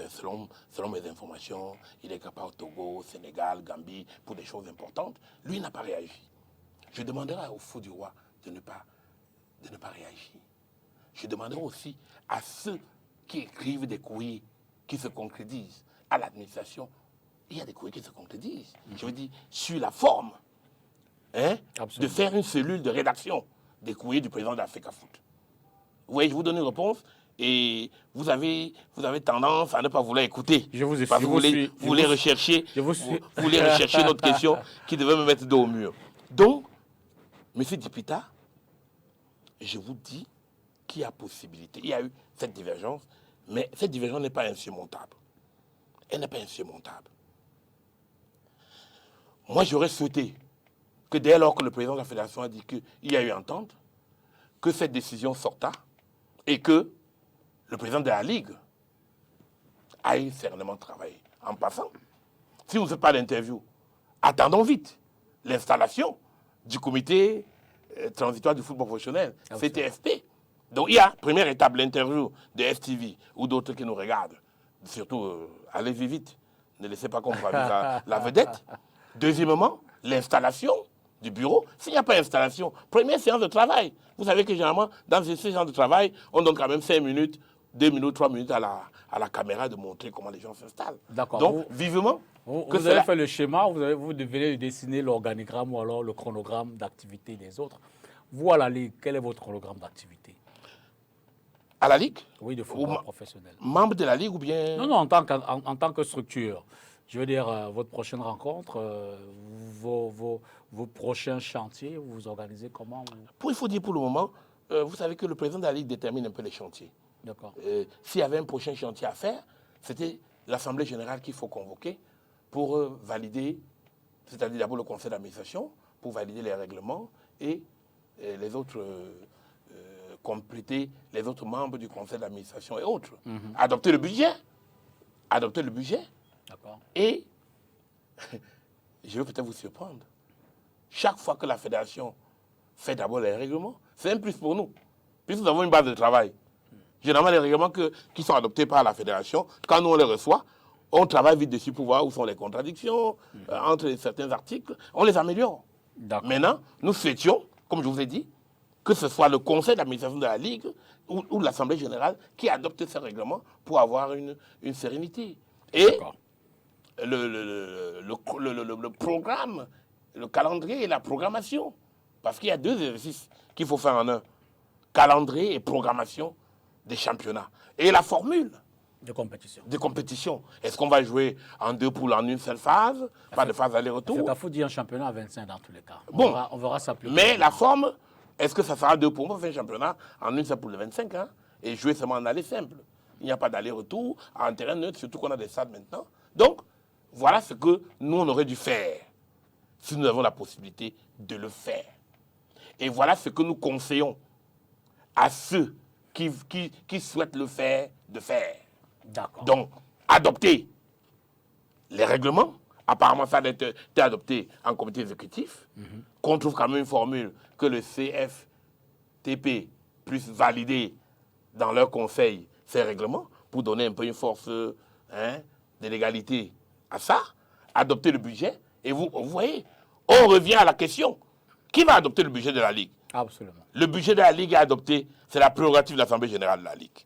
B: Selon mes informations, il est capable au Togo, Sénégal, Gambie, pour des choses importantes. Lui n'a pas réagi. Je demanderai au fou du roi de ne pas réagir. Je demanderai aussi à ceux qui écrivent des courriers qui se concrétisent à l'administration. Il y a des courriers qui se concrétisent. Je veux dire, sur la forme, hein, de faire une cellule de rédaction des courriers du président d'Africa Foot. Vous voyez, je vous donne une réponse et vous avez tendance à ne pas vouloir écouter.
A: Je vous suis.
B: Parce que vous voulez rechercher notre question qui devait me mettre dos au mur. Donc, M. Dipita, je vous dis qu'il y a possibilité. Il y a eu cette divergence, mais cette divergence n'est pas insurmontable. Elle n'est pas insurmontable. Moi, j'aurais souhaité que dès lors que le président de la fédération a dit qu'il y a eu entente, que cette décision sorta et que le président de la Ligue aille sérieusement travailler. En passant, si vous ne faites pas d'interview, attendons vite l'installation du comité transitoire du football professionnel, CTFP. Donc il y a, première étape, l'interview de FTV ou d'autres qui nous regardent. Surtout, allez-y vite, ne laissez pas qu'on ravise la vedette. Deuxièmement, l'installation du bureau. S'il n'y a pas d'installation, première séance de travail. Vous savez que généralement, dans ces séances de travail, on donne quand même 5 minutes, 2 minutes, 3 minutes à la caméra de montrer comment les gens s'installent.
A: D'accord.
B: Donc, vivement...
A: Vous avez fait le schéma, vous devez dessiner l'organigramme ou alors le chronogramme d'activité des autres. Vous, à la Ligue, quel est votre chronogramme d'activité?
B: À la Ligue?
A: Oui, de football professionnel.
B: Membre de la Ligue ou bien...
A: Non, en tant que structure. Je veux dire, votre prochaine rencontre, vos prochains chantiers, vous vous organisez comment?
B: Il faut dire pour le moment, vous savez que le président de la Ligue détermine un peu les chantiers.
A: D'accord.
B: S'il y avait un prochain chantier à faire, c'était l'Assemblée générale qu'il faut convoquer pour valider, c'est-à-dire d'abord le conseil d'administration, pour valider les règlements et les autres, compléter les autres membres du conseil d'administration et autres. Adopter le budget.
A: D'accord.
B: Et, je vais peut-être vous surprendre, chaque fois que la fédération fait d'abord les règlements, c'est un plus pour nous, puisque nous avons une base de travail. Généralement, les règlements qui sont adoptés par la fédération, quand nous on les reçoit, on travaille vite dessus pour voir où sont les contradictions entre certains articles, on les améliore. Maintenant, nous souhaitions, comme je vous ai dit, que ce soit le conseil d'administration de la Ligue ou l'Assemblée générale qui adopte ces règlements pour avoir une sérénité. Et le programme, le calendrier et la programmation. Parce qu'il y a 2 exercices qu'il faut faire en un. Calendrier et programmation des championnats. Et la formule
A: de compétition.
B: Est-ce qu'on va jouer en 2 poules en une seule phase? Pas de phase aller-retour?
A: Il faut dire un championnat à 25 dans tous les cas.
B: Bon,
A: on verra ça plus tard.
B: Mais la forme, est-ce que ça sera 2 poules? On va faire un championnat en une seule poule de 25 ans et jouer seulement en aller simple. Il n'y a pas d'aller-retour en terrain neutre, surtout qu'on a des stades maintenant. Donc, voilà ce que nous, on aurait dû faire si nous avons la possibilité de le faire. Et voilà ce que nous conseillons à ceux qui souhaitent le faire, de faire.
A: D'accord.
B: Donc, adopter les règlements. Apparemment, ça a été adopté en comité exécutif. Qu'on trouve quand même une formule que le CFTP puisse valider dans leur conseil ces règlements pour donner un peu une force de légalité à ça. Adopter le budget. Et vous voyez, on revient à la question. Qui va adopter le budget de la Ligue?
A: Absolument.
B: Le budget de la Ligue est adopté, c'est la prérogative de l'Assemblée générale de la Ligue.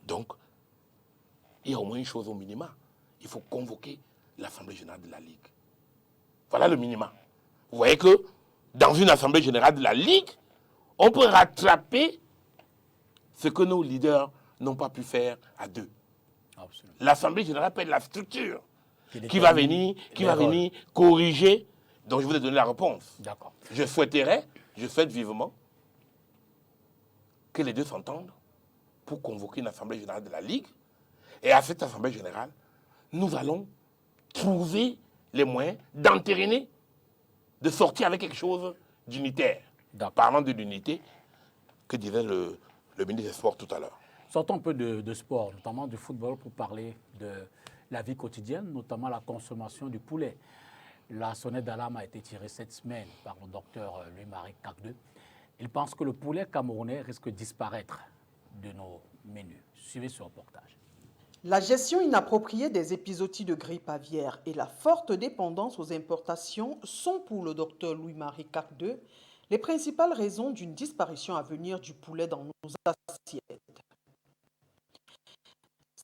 B: Donc, il y a au moins une chose au minimum. Il faut convoquer l'Assemblée générale de la Ligue. Voilà le minimum. Vous voyez que dans une assemblée générale de la Ligue, on peut rattraper ce que nos leaders n'ont pas pu faire à deux.
A: Absolument.
B: L'assemblée générale peut être la structure qui va venir corriger. Donc je vous ai donné la réponse.
A: D'accord.
B: Je souhaite vivement que les deux s'entendent pour convoquer une assemblée générale de la Ligue. Et à cette assemblée générale, nous allons trouver les moyens d'entériner, de sortir avec quelque chose d'unitaire. Parlant de l'unité, que disait le ministre des Sports tout à l'heure.
A: Sortons un peu de sport, notamment du football, pour parler de la vie quotidienne, notamment la consommation du poulet. La sonnette d'alarme a été tirée cette semaine par le docteur Louis-Marie Cagdeux. Il pense que le poulet camerounais risque de disparaître de nos menus. Suivez ce reportage.
H: La gestion inappropriée des épizooties de grippe aviaire et la forte dépendance aux importations sont pour le docteur Louis-Marie Cagdeux les principales raisons d'une disparition à venir du poulet dans nos assiettes.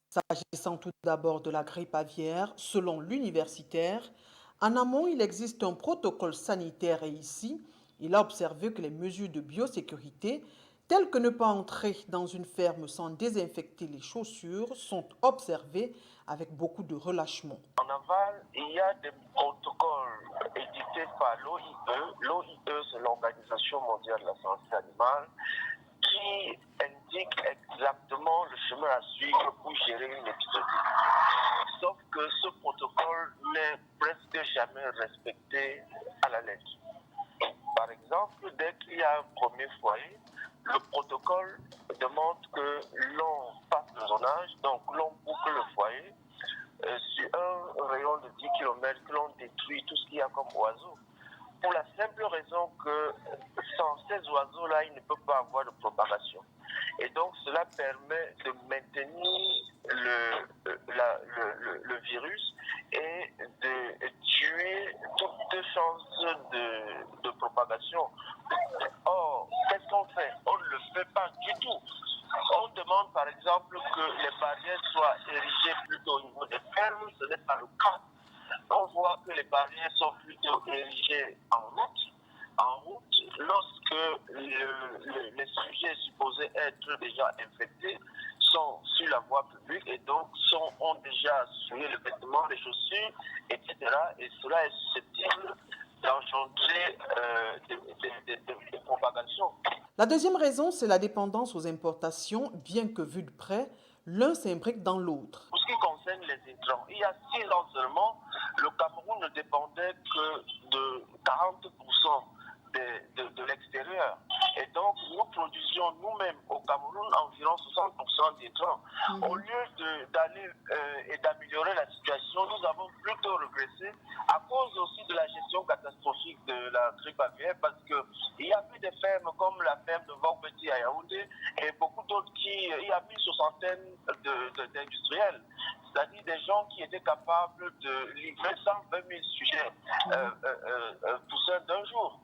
H: S'agissant tout d'abord de la grippe aviaire, selon l'universitaire, en amont, il existe un protocole sanitaire et ici, il a observé que les mesures de biosécurité, telles que ne pas entrer dans une ferme sans désinfecter les chaussures, sont observées avec beaucoup de relâchement.
I: En aval, il y a des protocoles édités par l'OIE. L'OIE, c'est l'Organisation mondiale de la santé animale, qui indique exactement le chemin à suivre pour gérer une épidémie. Sauf que ce protocole n'est presque jamais respecté à la lettre. Par exemple, dès qu'il y a un premier foyer, le protocole demande que l'on fasse le zonage, donc l'on boucle le foyer sur un rayon de 10 km, que l'on détruit tout ce qu'il y a comme oiseaux. Pour la simple raison que sans ces oiseaux-là, il ne peut pas avoir de propagation. Et donc, cela permet de maintenir le virus et de tuer toute chance de propagation. Or, qu'est-ce qu'on fait? On ne le fait pas du tout. On demande, par exemple, que les barrières soient érigées plutôt au niveau des fermes. Ce n'est pas le cas. On voit que les barrières sont plutôt érigées en route. En route, lorsque les sujets supposés être déjà infectés sont sur la voie publique et donc ont déjà souillé le vêtement, les chaussures, etc. Et cela est susceptible d'engendrer des propagations.
H: La deuxième raison, c'est la dépendance aux importations, bien que vu de près, l'un s'imbrique dans l'autre.
I: Pour ce qui concerne les intrants, il y a 6 ans seulement, le Cameroun ne dépendait que de 40% de l'extérieur. Et donc, nous produisions nous-mêmes au Cameroun environ 60% d'intrants. Au lieu d'aller et d'améliorer la situation, nous avons plutôt régressé à cause aussi de la gestion catastrophique de la grippe aviaire, parce qu'il y avait des fermes comme la ferme de Vauxpetit à Yaoundé et beaucoup d'autres il y a une soixantaine d'industriels, c'est-à-dire des gens qui étaient capables de livrer 120 000 sujets poussins d'un jour.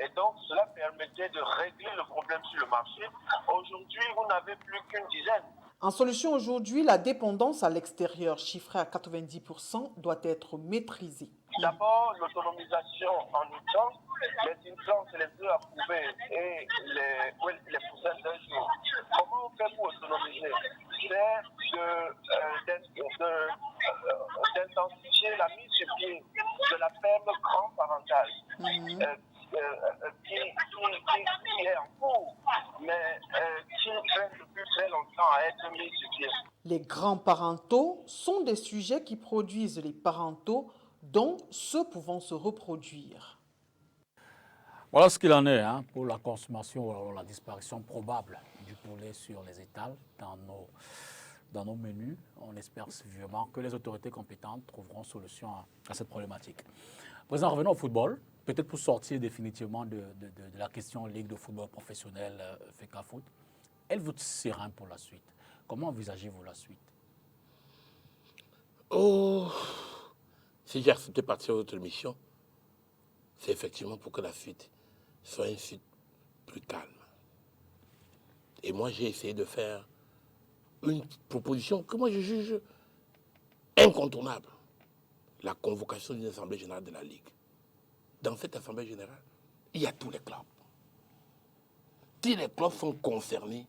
I: Et donc, cela permettait de régler le problème sur le marché. Aujourd'hui, vous n'avez plus qu'une dizaine.
H: En solution aujourd'hui, la dépendance à l'extérieur, chiffrée à 90%, doit être maîtrisée.
I: D'abord, l'autonomisation en intrants. Les intrants, c'est les œufs à couver et les poussins d'un jour. Comment on fait pour autonomiser? C'est d'intensifier la mise sur pied de la ferme grand parentale. Qui est en cours, mais qui traîne depuis très longtemps à être mis sur pied.
H: Les grands parentaux sont des sujets qui produisent les parentaux, dont ceux pouvant se reproduire.
A: Voilà ce qu'il en est pour la consommation ou la disparition probable du poulet sur les étals dans nos menus. On espère vivement que les autorités compétentes trouveront solution à cette problématique. Président, revenons au football. Peut-être pour sortir définitivement de la question Ligue de football professionnel FECAFOOT. Êtes-vous serein pour la suite? Comment envisagez-vous la suite?
B: Si j'ai accepté de partir à votre mission, c'est effectivement pour que la suite soit une suite plus calme. Et moi, j'ai essayé de faire une proposition que moi je juge incontournable. la convocation d'une assemblée générale de la Ligue. Dans cette assemblée générale, il y a tous les clubs. Tous les clubs sont concernés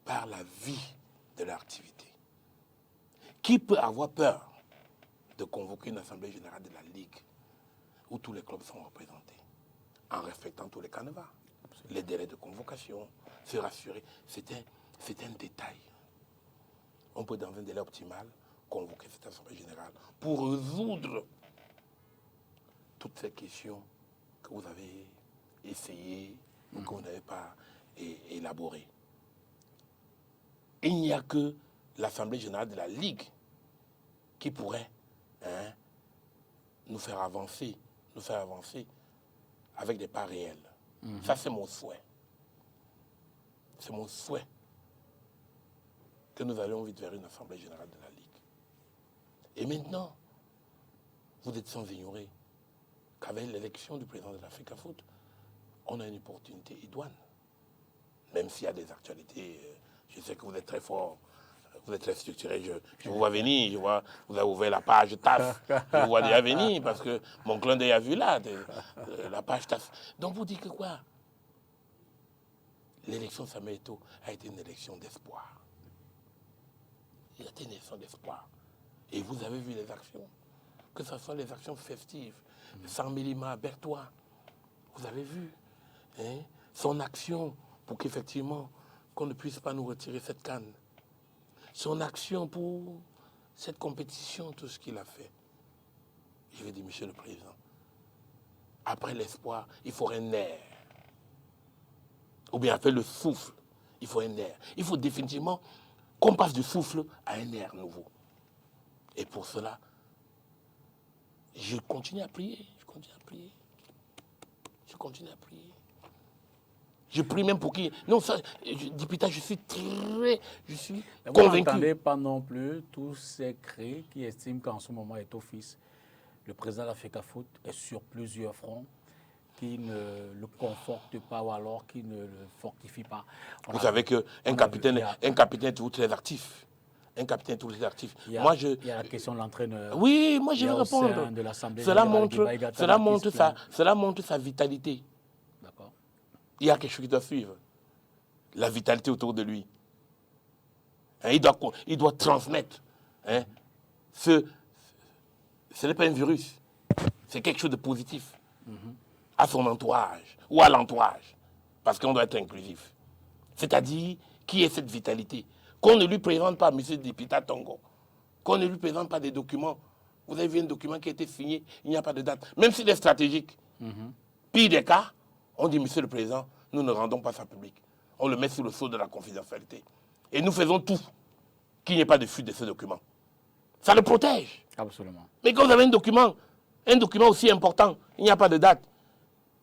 B: par la vie de leur activité. Qui peut avoir peur de convoquer une assemblée générale de la Ligue où tous les clubs sont représentés, en respectant tous les canevas, les délais de convocation, se rassurer. C'est un détail. On peut, dans un délai optimal, convoquer cette assemblée générale pour résoudre toutes ces questions que vous avez essayées ou que vous n'avez pas élaborées. Il n'y a que l'Assemblée générale de la Ligue qui pourrait nous faire avancer avec des pas réels. Ça, c'est mon souhait. C'est mon souhait que nous allions vite vers une Assemblée générale de la Ligue. Et maintenant, vous êtes sans ignorer qu'avec l'élection du président de l'Africa Foot, on a une opportunité idoine. Même s'il y a des actualités, je sais que vous êtes très fort, vous êtes très structuré. Je vous vois venir, je vois, vous avez ouvert la page TAF, je vous vois déjà venir parce que mon clin d'œil a vu là, la page TAF. Donc vous dites que quoi? L'élection Samuel Eto'o a été une élection d'espoir. Il a été une élection d'espoir. Et vous avez vu les actions, que ce soit les actions festives, San Mélima, Berthois, vous avez vu son action pour qu'effectivement, qu'on ne puisse pas nous retirer cette canne. Son action pour cette compétition, tout ce qu'il a fait. Je vais dire, Monsieur le Président, après l'espoir, il faut un air. Ou bien après le souffle, il faut un air. Il faut définitivement qu'on passe du souffle à un air nouveau. Et pour cela, je continue à prier, je continue à prier. Je continue à prier. Je prie même pour qui. Non, ça, Dipita, je suis convaincu.
A: Vous n'entendez pas non plus tous ces cris qui estiment qu'en ce moment, Eto'o fils, le président de l'Africa Foot, est sur plusieurs fronts, qui ne le confortent pas ou alors qui ne le fortifient pas.
B: Vous savez qu'un capitaine est toujours très actif. Un capitaine est toujours très actif.
A: Il y a la question de l'entraîneur.
B: Oui, moi je vais répondre. Cela montre sa vitalité.
A: D'accord.
B: Il y a quelque chose qui doit suivre. La vitalité autour de lui. Il doit transmettre. Ce n'est pas un virus. C'est quelque chose de positif. À son entourage ou à l'entourage. Parce qu'on doit être inclusif. C'est-à-dire, qui est cette vitalité? Qu'on ne lui présente pas, M. Dipita Tongo. Qu'on ne lui présente pas des documents. Vous avez vu un document qui a été signé, il n'y a pas de date. Même s'il est stratégique. Pire des cas, on dit, Monsieur le Président, nous ne rendons pas ça public. On le met sous le sceau de la confidentialité. Et nous faisons tout qu'il n'y ait pas de fuite de ce document. Ça le protège.
A: Absolument.
B: Mais quand vous avez un document aussi important, il n'y a pas de date,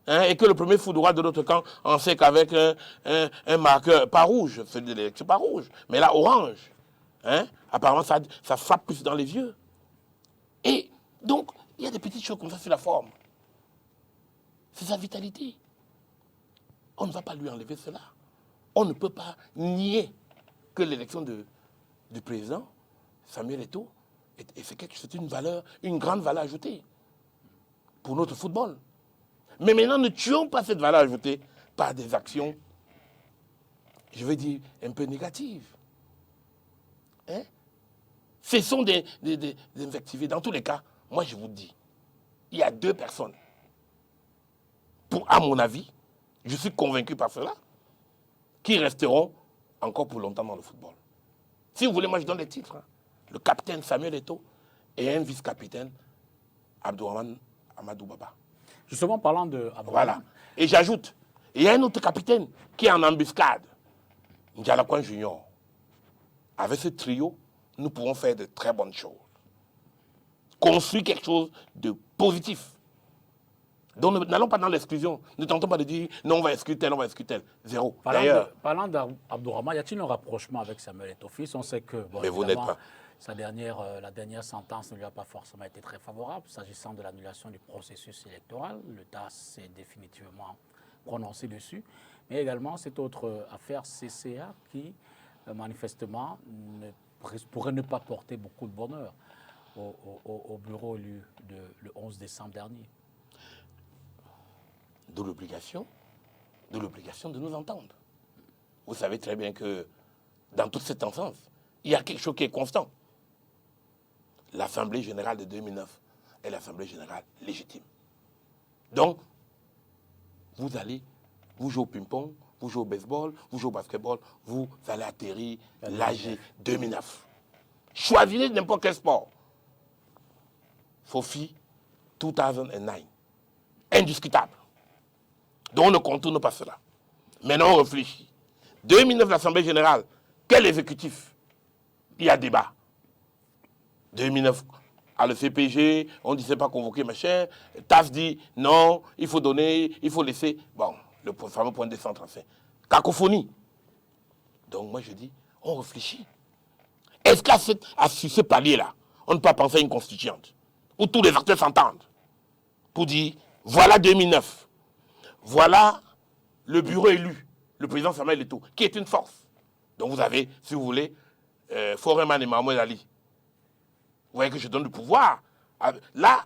B: et que le premier fou droit de l'autre camp en sait qu'avec un marqueur, pas rouge, c'est de l'élection pas rouge, mais là orange, apparemment ça frappe plus dans les yeux. Et donc, il y a des petites choses comme ça sur la forme. C'est sa vitalité. On ne va pas lui enlever cela. On ne peut pas nier que l'élection du président, Samuel Eto'o, c'est une grande valeur ajoutée pour notre football. Mais maintenant, ne tuons pas cette valeur ajoutée par des actions, je veux dire, un peu négatives. Cessons d'invectiver. Dans tous les cas, moi je vous dis, il y a deux personnes, à mon avis, je suis convaincu par cela, qui resteront encore pour longtemps dans le football. Si vous voulez, moi je donne les titres. Le capitaine Samuel Eto'o et un vice-capitaine, Abdourahmane Amadou Baba.
A: Justement, parlant de...
B: Voilà. Et j'ajoute, il y a un autre capitaine qui est en embuscade, Ndialakwan Junior. Avec ce trio, nous pouvons faire de très bonnes choses. Construire quelque chose de positif. Donc n'allons pas dans l'exclusion. Ne tentons pas de dire non, on va exclure tel, on va exclure tel. Zéro.
A: Parlant d'Abdourahmane, y a-t-il un rapprochement avec Samuel Eto'o fils? On sait que... Bon,
B: mais vous n'êtes pas...
A: la dernière sentence ne lui a pas forcément été très favorable s'agissant de l'annulation du processus électoral. Le TAS s'est définitivement prononcé dessus. Mais également cette autre affaire CCA qui, manifestement, pourrait ne pas porter beaucoup de bonheur au bureau élu le 11 décembre dernier.
B: De l'obligation de nous entendre. Vous savez très bien que dans toute cette ensemble, il y a quelque chose qui est constant. L'Assemblée générale de 2009 est l'Assemblée générale légitime. Donc, vous jouez au ping-pong, vous jouez au baseball, vous jouez au basketball, vous allez atterrir l'AG 2009. Choisissez n'importe quel sport. FOFI 2009. Indiscutable. Donc on ne contourne pas cela. Maintenant on réfléchit. 2009, l'Assemblée générale, quel exécutif? Il y a débat. 2009, à le CPG, on ne disait pas convoquer machin. TAF dit non, il faut donner, il faut laisser. Bon, le fameux point de centre, enfin. Cacophonie. Donc moi je dis, on réfléchit. Est-ce qu'à ce palier-là, on ne peut pas penser à une constituante où tous les acteurs s'entendent pour dire, voilà 2009, voilà le bureau élu, le président Samuel Eto'o, qui est une force. Donc vous avez, si vous voulez, Foreman et Mahmoud Ali. Vous voyez que je donne le pouvoir. Là,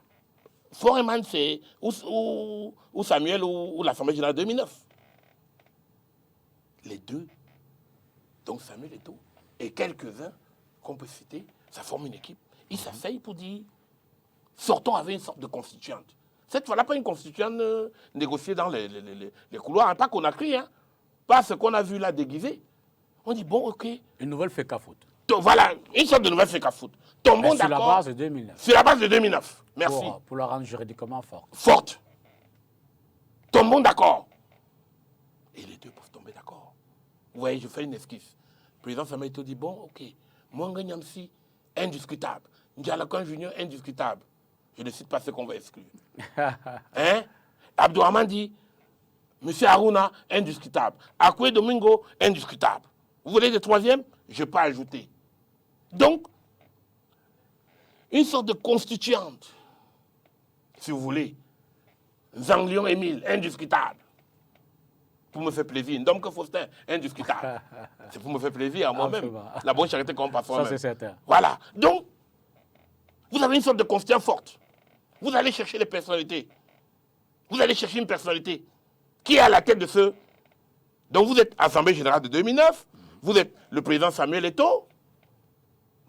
B: Foreman, c'est ou Samuel ou l'Assemblée générale 2009. Les deux, donc Samuel Eto'o et quelques-uns qu'on peut citer, ça forme une équipe. Ils s'asseyent pour dire, sortons avec une sorte de constituante. Cette fois-là, pas une constituante négociée dans les couloirs, hein, pas qu'on a crié, hein, pas ce qu'on a vu là déguisé. On dit, bon, ok.
A: Une nouvelle FECAFOOT.
B: Voilà, une sorte de nouvelle FECAFOOT. Tombons d'accord.
A: Sur la base de 2009.
B: Sur la base de 2009. Merci.
A: Pour la rendre juridiquement forte.
B: Forte. Tombons d'accord. Et les deux peuvent tomber d'accord. Vous voyez, je fais une esquisse. Le président Samuel Eto'o dit, bon, ok, Mwanga Nyamsi, indiscutable. Ndialakan Junior, indiscutable. Je ne cite pas ce qu'on va exclure. Hein? Abdourahmane dit, M. Harouna, indiscutable. Akwe Domingo, indiscutable. Vous voulez le troisième? Je peux ajouter. Donc, une sorte de constituante, si vous voulez. Zanglion Émile, indiscutable. Pour me faire plaisir. Donc, Faustin, indiscutable. C'est pour me faire plaisir à moi-même. La bonne charité qu'on passe
A: Ça, c'est certain.
B: Voilà. Donc, vous avez une sorte de constituante forte. Vous allez chercher les personnalités. Vous allez chercher une personnalité qui est à la tête de ceux. Donc, vous êtes Assemblée générale de 2009. Vous êtes le président Samuel Eto'o.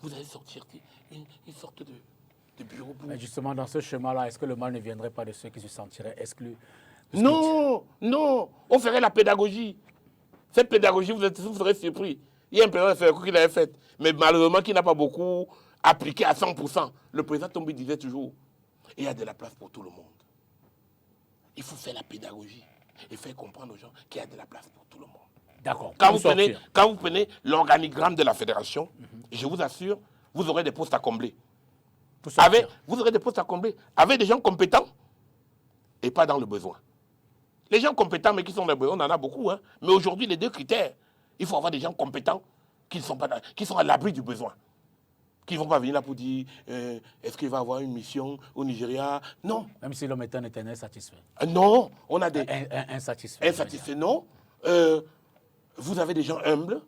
B: Vous allez sortir une sorte de bureau pour...
A: Mais justement, dans ce schéma-là, est-ce que le mal ne viendrait pas de ceux qui se sentiraient exclus?
B: Non, non, on ferait la pédagogie. Cette pédagogie, vous serez surpris. Il y a un président qui l'avait faite, mais malheureusement, qui n'a pas beaucoup appliqué à 100%. Le président Tombi disait toujours, il y a de la place pour tout le monde. Il faut faire la pédagogie et faire comprendre aux gens qu'il y a de la place pour tout le monde.
A: D'accord.
B: Quand vous prenez l'organigramme de la fédération, je vous assure, vous aurez des postes à combler. Vous aurez des postes à combler avec des gens compétents et pas dans le besoin. Les gens compétents, mais qui sont dans le besoin, on en a beaucoup. Hein. Mais aujourd'hui, les deux critères, il faut avoir des gens compétents qui sont à l'abri du besoin. Qui ne vont pas venir là pour dire est-ce qu'il va avoir une mission au Nigeria? Non.
A: Même si l'homme est un éternel satisfait.
B: Non, on a des...
A: Insatisfait.
B: Insatisfait, non. Vous avez des gens humbles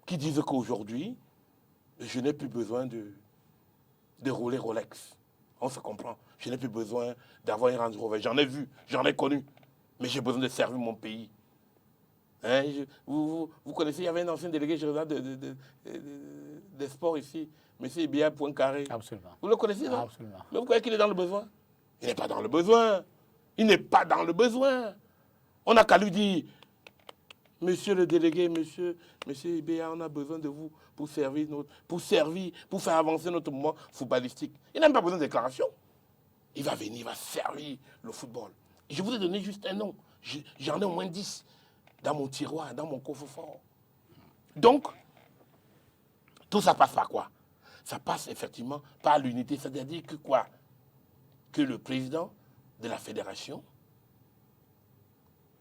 B: qui disent qu'aujourd'hui, je n'ai plus besoin de rouler Rolex. On se comprend. Je n'ai plus besoin d'avoir une Range Rover. J'en ai vu, j'en ai connu. Mais j'ai besoin de servir mon pays. Hein, vous connaissez, il y avait un ancien délégué général des sports ici, M. Ibia Poincaré.
A: Absolument.
B: Vous le connaissez, non?
A: Absolument.
B: Mais vous croyez qu'il est dans le besoin? Il n'est pas dans le besoin. Il n'est pas dans le besoin. On n'a qu'à lui dire, monsieur le délégué, monsieur Ibia, on a besoin de vous pour faire avancer notre mouvement footballistique. Il n'a même pas besoin de déclaration. Il va venir, il va servir le football. Et je vous ai donné juste un nom. J'en ai au moins 10 dans mon tiroir, dans mon coffre-fort. Donc, tout ça passe par quoi? Ça passe effectivement par l'unité. C'est-à-dire que quoi? Que le président de la fédération,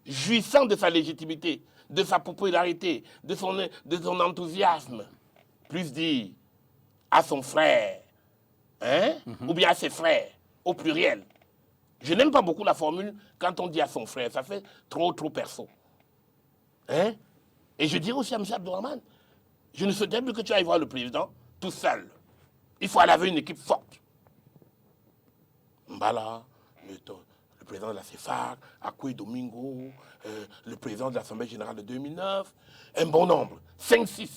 B: jouissant de sa légitimité, de sa popularité, de son enthousiasme, plus dire à son frère, hein, ou bien à ses frères, au pluriel. Je n'aime pas beaucoup la formule quand on dit à son frère, ça fait trop perso. Hein? Et je dirais aussi à M. Abdourahmane, je ne souhaiterais plus que tu ailles voir le président tout seul. Il faut aller avec une équipe forte. Mbala, le président de la CFAC, Akoué Domingo, le président de l'Assemblée générale de 2009, un bon nombre, 5-6.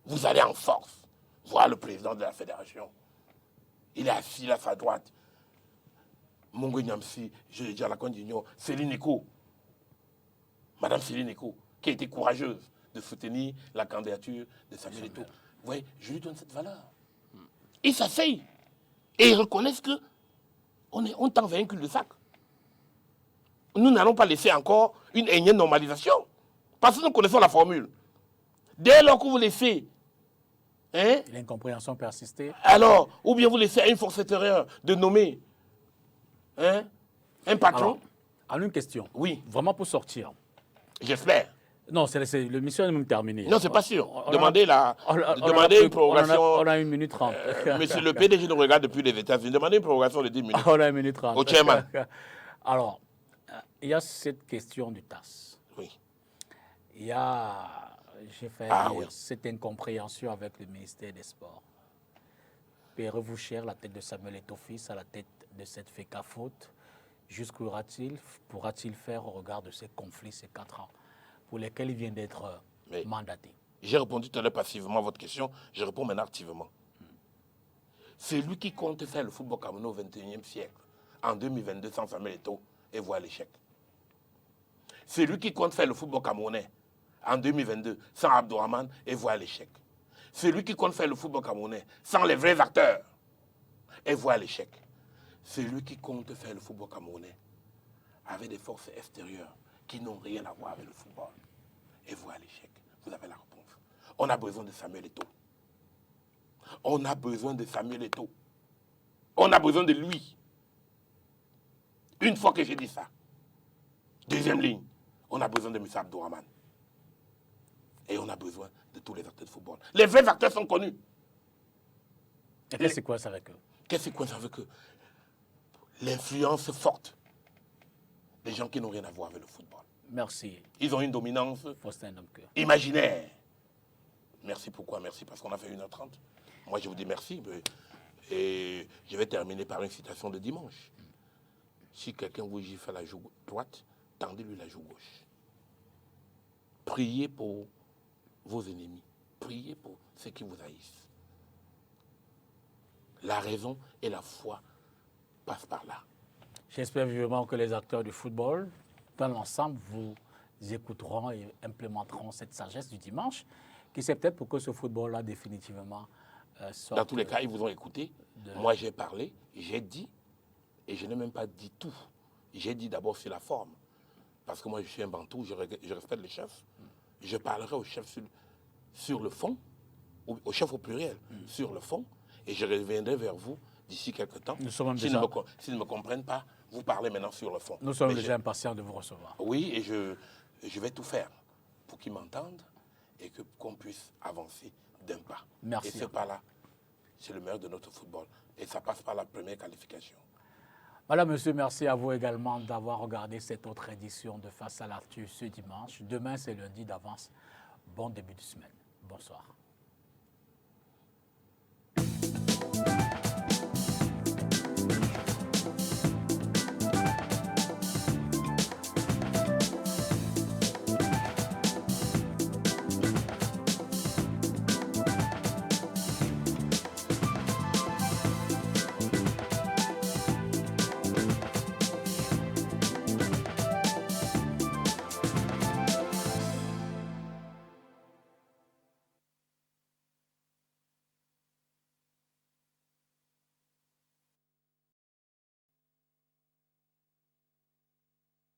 B: Vous allez en force voir le président de la fédération. Il est assis à sa droite. Mongo Nyamsi, je l'ai dit à la condition, Céline Eko, Madame Céline Eko, qui a été courageuse de soutenir la candidature de Samuel Eto'o. Vous voyez, je lui donne cette valeur. Ils s'asseyent et ils reconnaissent que on tend vers un cul-de-sac. Nous n'allons pas laisser encore une énième normalisation. Parce que nous connaissons la formule. Dès lors que vous laissez...
A: L'incompréhension persistait.
B: Alors, ou bien vous laissez à une force intérieure de nommer un patron.
A: Alors, une question.
B: Oui.
A: Vraiment pour sortir.
B: J'espère.
A: Non, le mission est même terminée.
B: Non, c'est pas sûr. Demandez une prorogation.
A: On a 1 minute 30.
B: Monsieur le PDG nous regarde depuis les États-Unis. Demandez une prorogation de 10 minutes.
A: On a 1 minute 30.
B: Au chairman.
A: Alors, il y a cette question du TAS.
B: Oui.
A: Il y a, j'ai fait cette incompréhension avec le ministère des Sports. Paierez-vous cher la tête de Samuel Eto'o fils à la tête de cette FECA faute? Jusqu'où pourra-t-il faire au regard de ces conflits, ces 4 ans pour lesquels il vient d'être mandaté?
B: J'ai répondu tout à l'heure passivement à votre question, je réponds maintenant activement. C'est lui qui compte faire le football camerounais au XXIe siècle, en 2022 sans Samuel Eto'o, et voit l'échec. C'est lui qui compte faire le football camerounais en 2022 sans Abdourahmane et voit l'échec. C'est lui qui compte faire le football camerounais sans les vrais acteurs et voit l'échec. C'est lui qui compte faire le football camerounais avec des forces extérieures qui n'ont rien à voir avec le football. Et voilà l'échec. Vous avez la réponse. On a besoin de Samuel Eto'o. On a besoin de Samuel Eto'o. On a besoin de lui. Une fois que j'ai dit ça, deuxième ligne, on a besoin de M. Abdourahmane. Et on a besoin de tous les acteurs de football. Les vrais acteurs sont connus.
A: Et qu'est-ce qui coince avec eux?
B: Qu'est-ce qui coince avec eux? L'influence forte des gens qui n'ont rien à voir avec le football.
A: Merci.
B: Ils ont une dominance
A: Faustin Domcœur.
B: imaginaire. Merci pourquoi? Merci parce qu'on a fait 1h30. Moi, je vous dis merci. Et je vais terminer par une citation de dimanche. Si quelqu'un vous gifle à la joue droite, tendez-lui la joue gauche. Priez pour vos ennemis. Priez pour ceux qui vous haïssent. La raison et la foi passent par là.
A: J'espère vivement que les acteurs du football, dans l'ensemble, vous écouteront et implémenteront cette sagesse du dimanche, qui c'est peut-être pour que ce football-là, définitivement, sorte...
B: Dans tous les cas, ils vous ont écouté. Moi, j'ai parlé, j'ai dit, et je n'ai même pas dit tout. J'ai dit d'abord sur la forme. Parce que moi, je suis un bantou, je respecte le chef. Je parlerai au chef sur le fond, au chef au pluriel, sur le fond, et je reviendrai vers vous d'ici quelques temps. S'ils ne me comprennent pas, vous parlez maintenant sur le fond.
A: Nous sommes déjà impatients de vous recevoir.
B: Oui, et je vais tout faire pour qu'ils m'entendent et qu'on puisse avancer d'un pas.
A: Merci.
B: Et ce pas-là, c'est le meilleur de notre football. Et ça passe par la première qualification.
A: Madame, monsieur, merci à vous également d'avoir regardé cette autre édition de Face à l'actu ce dimanche. Demain, c'est lundi d'avance. Bon début de semaine. Bonsoir.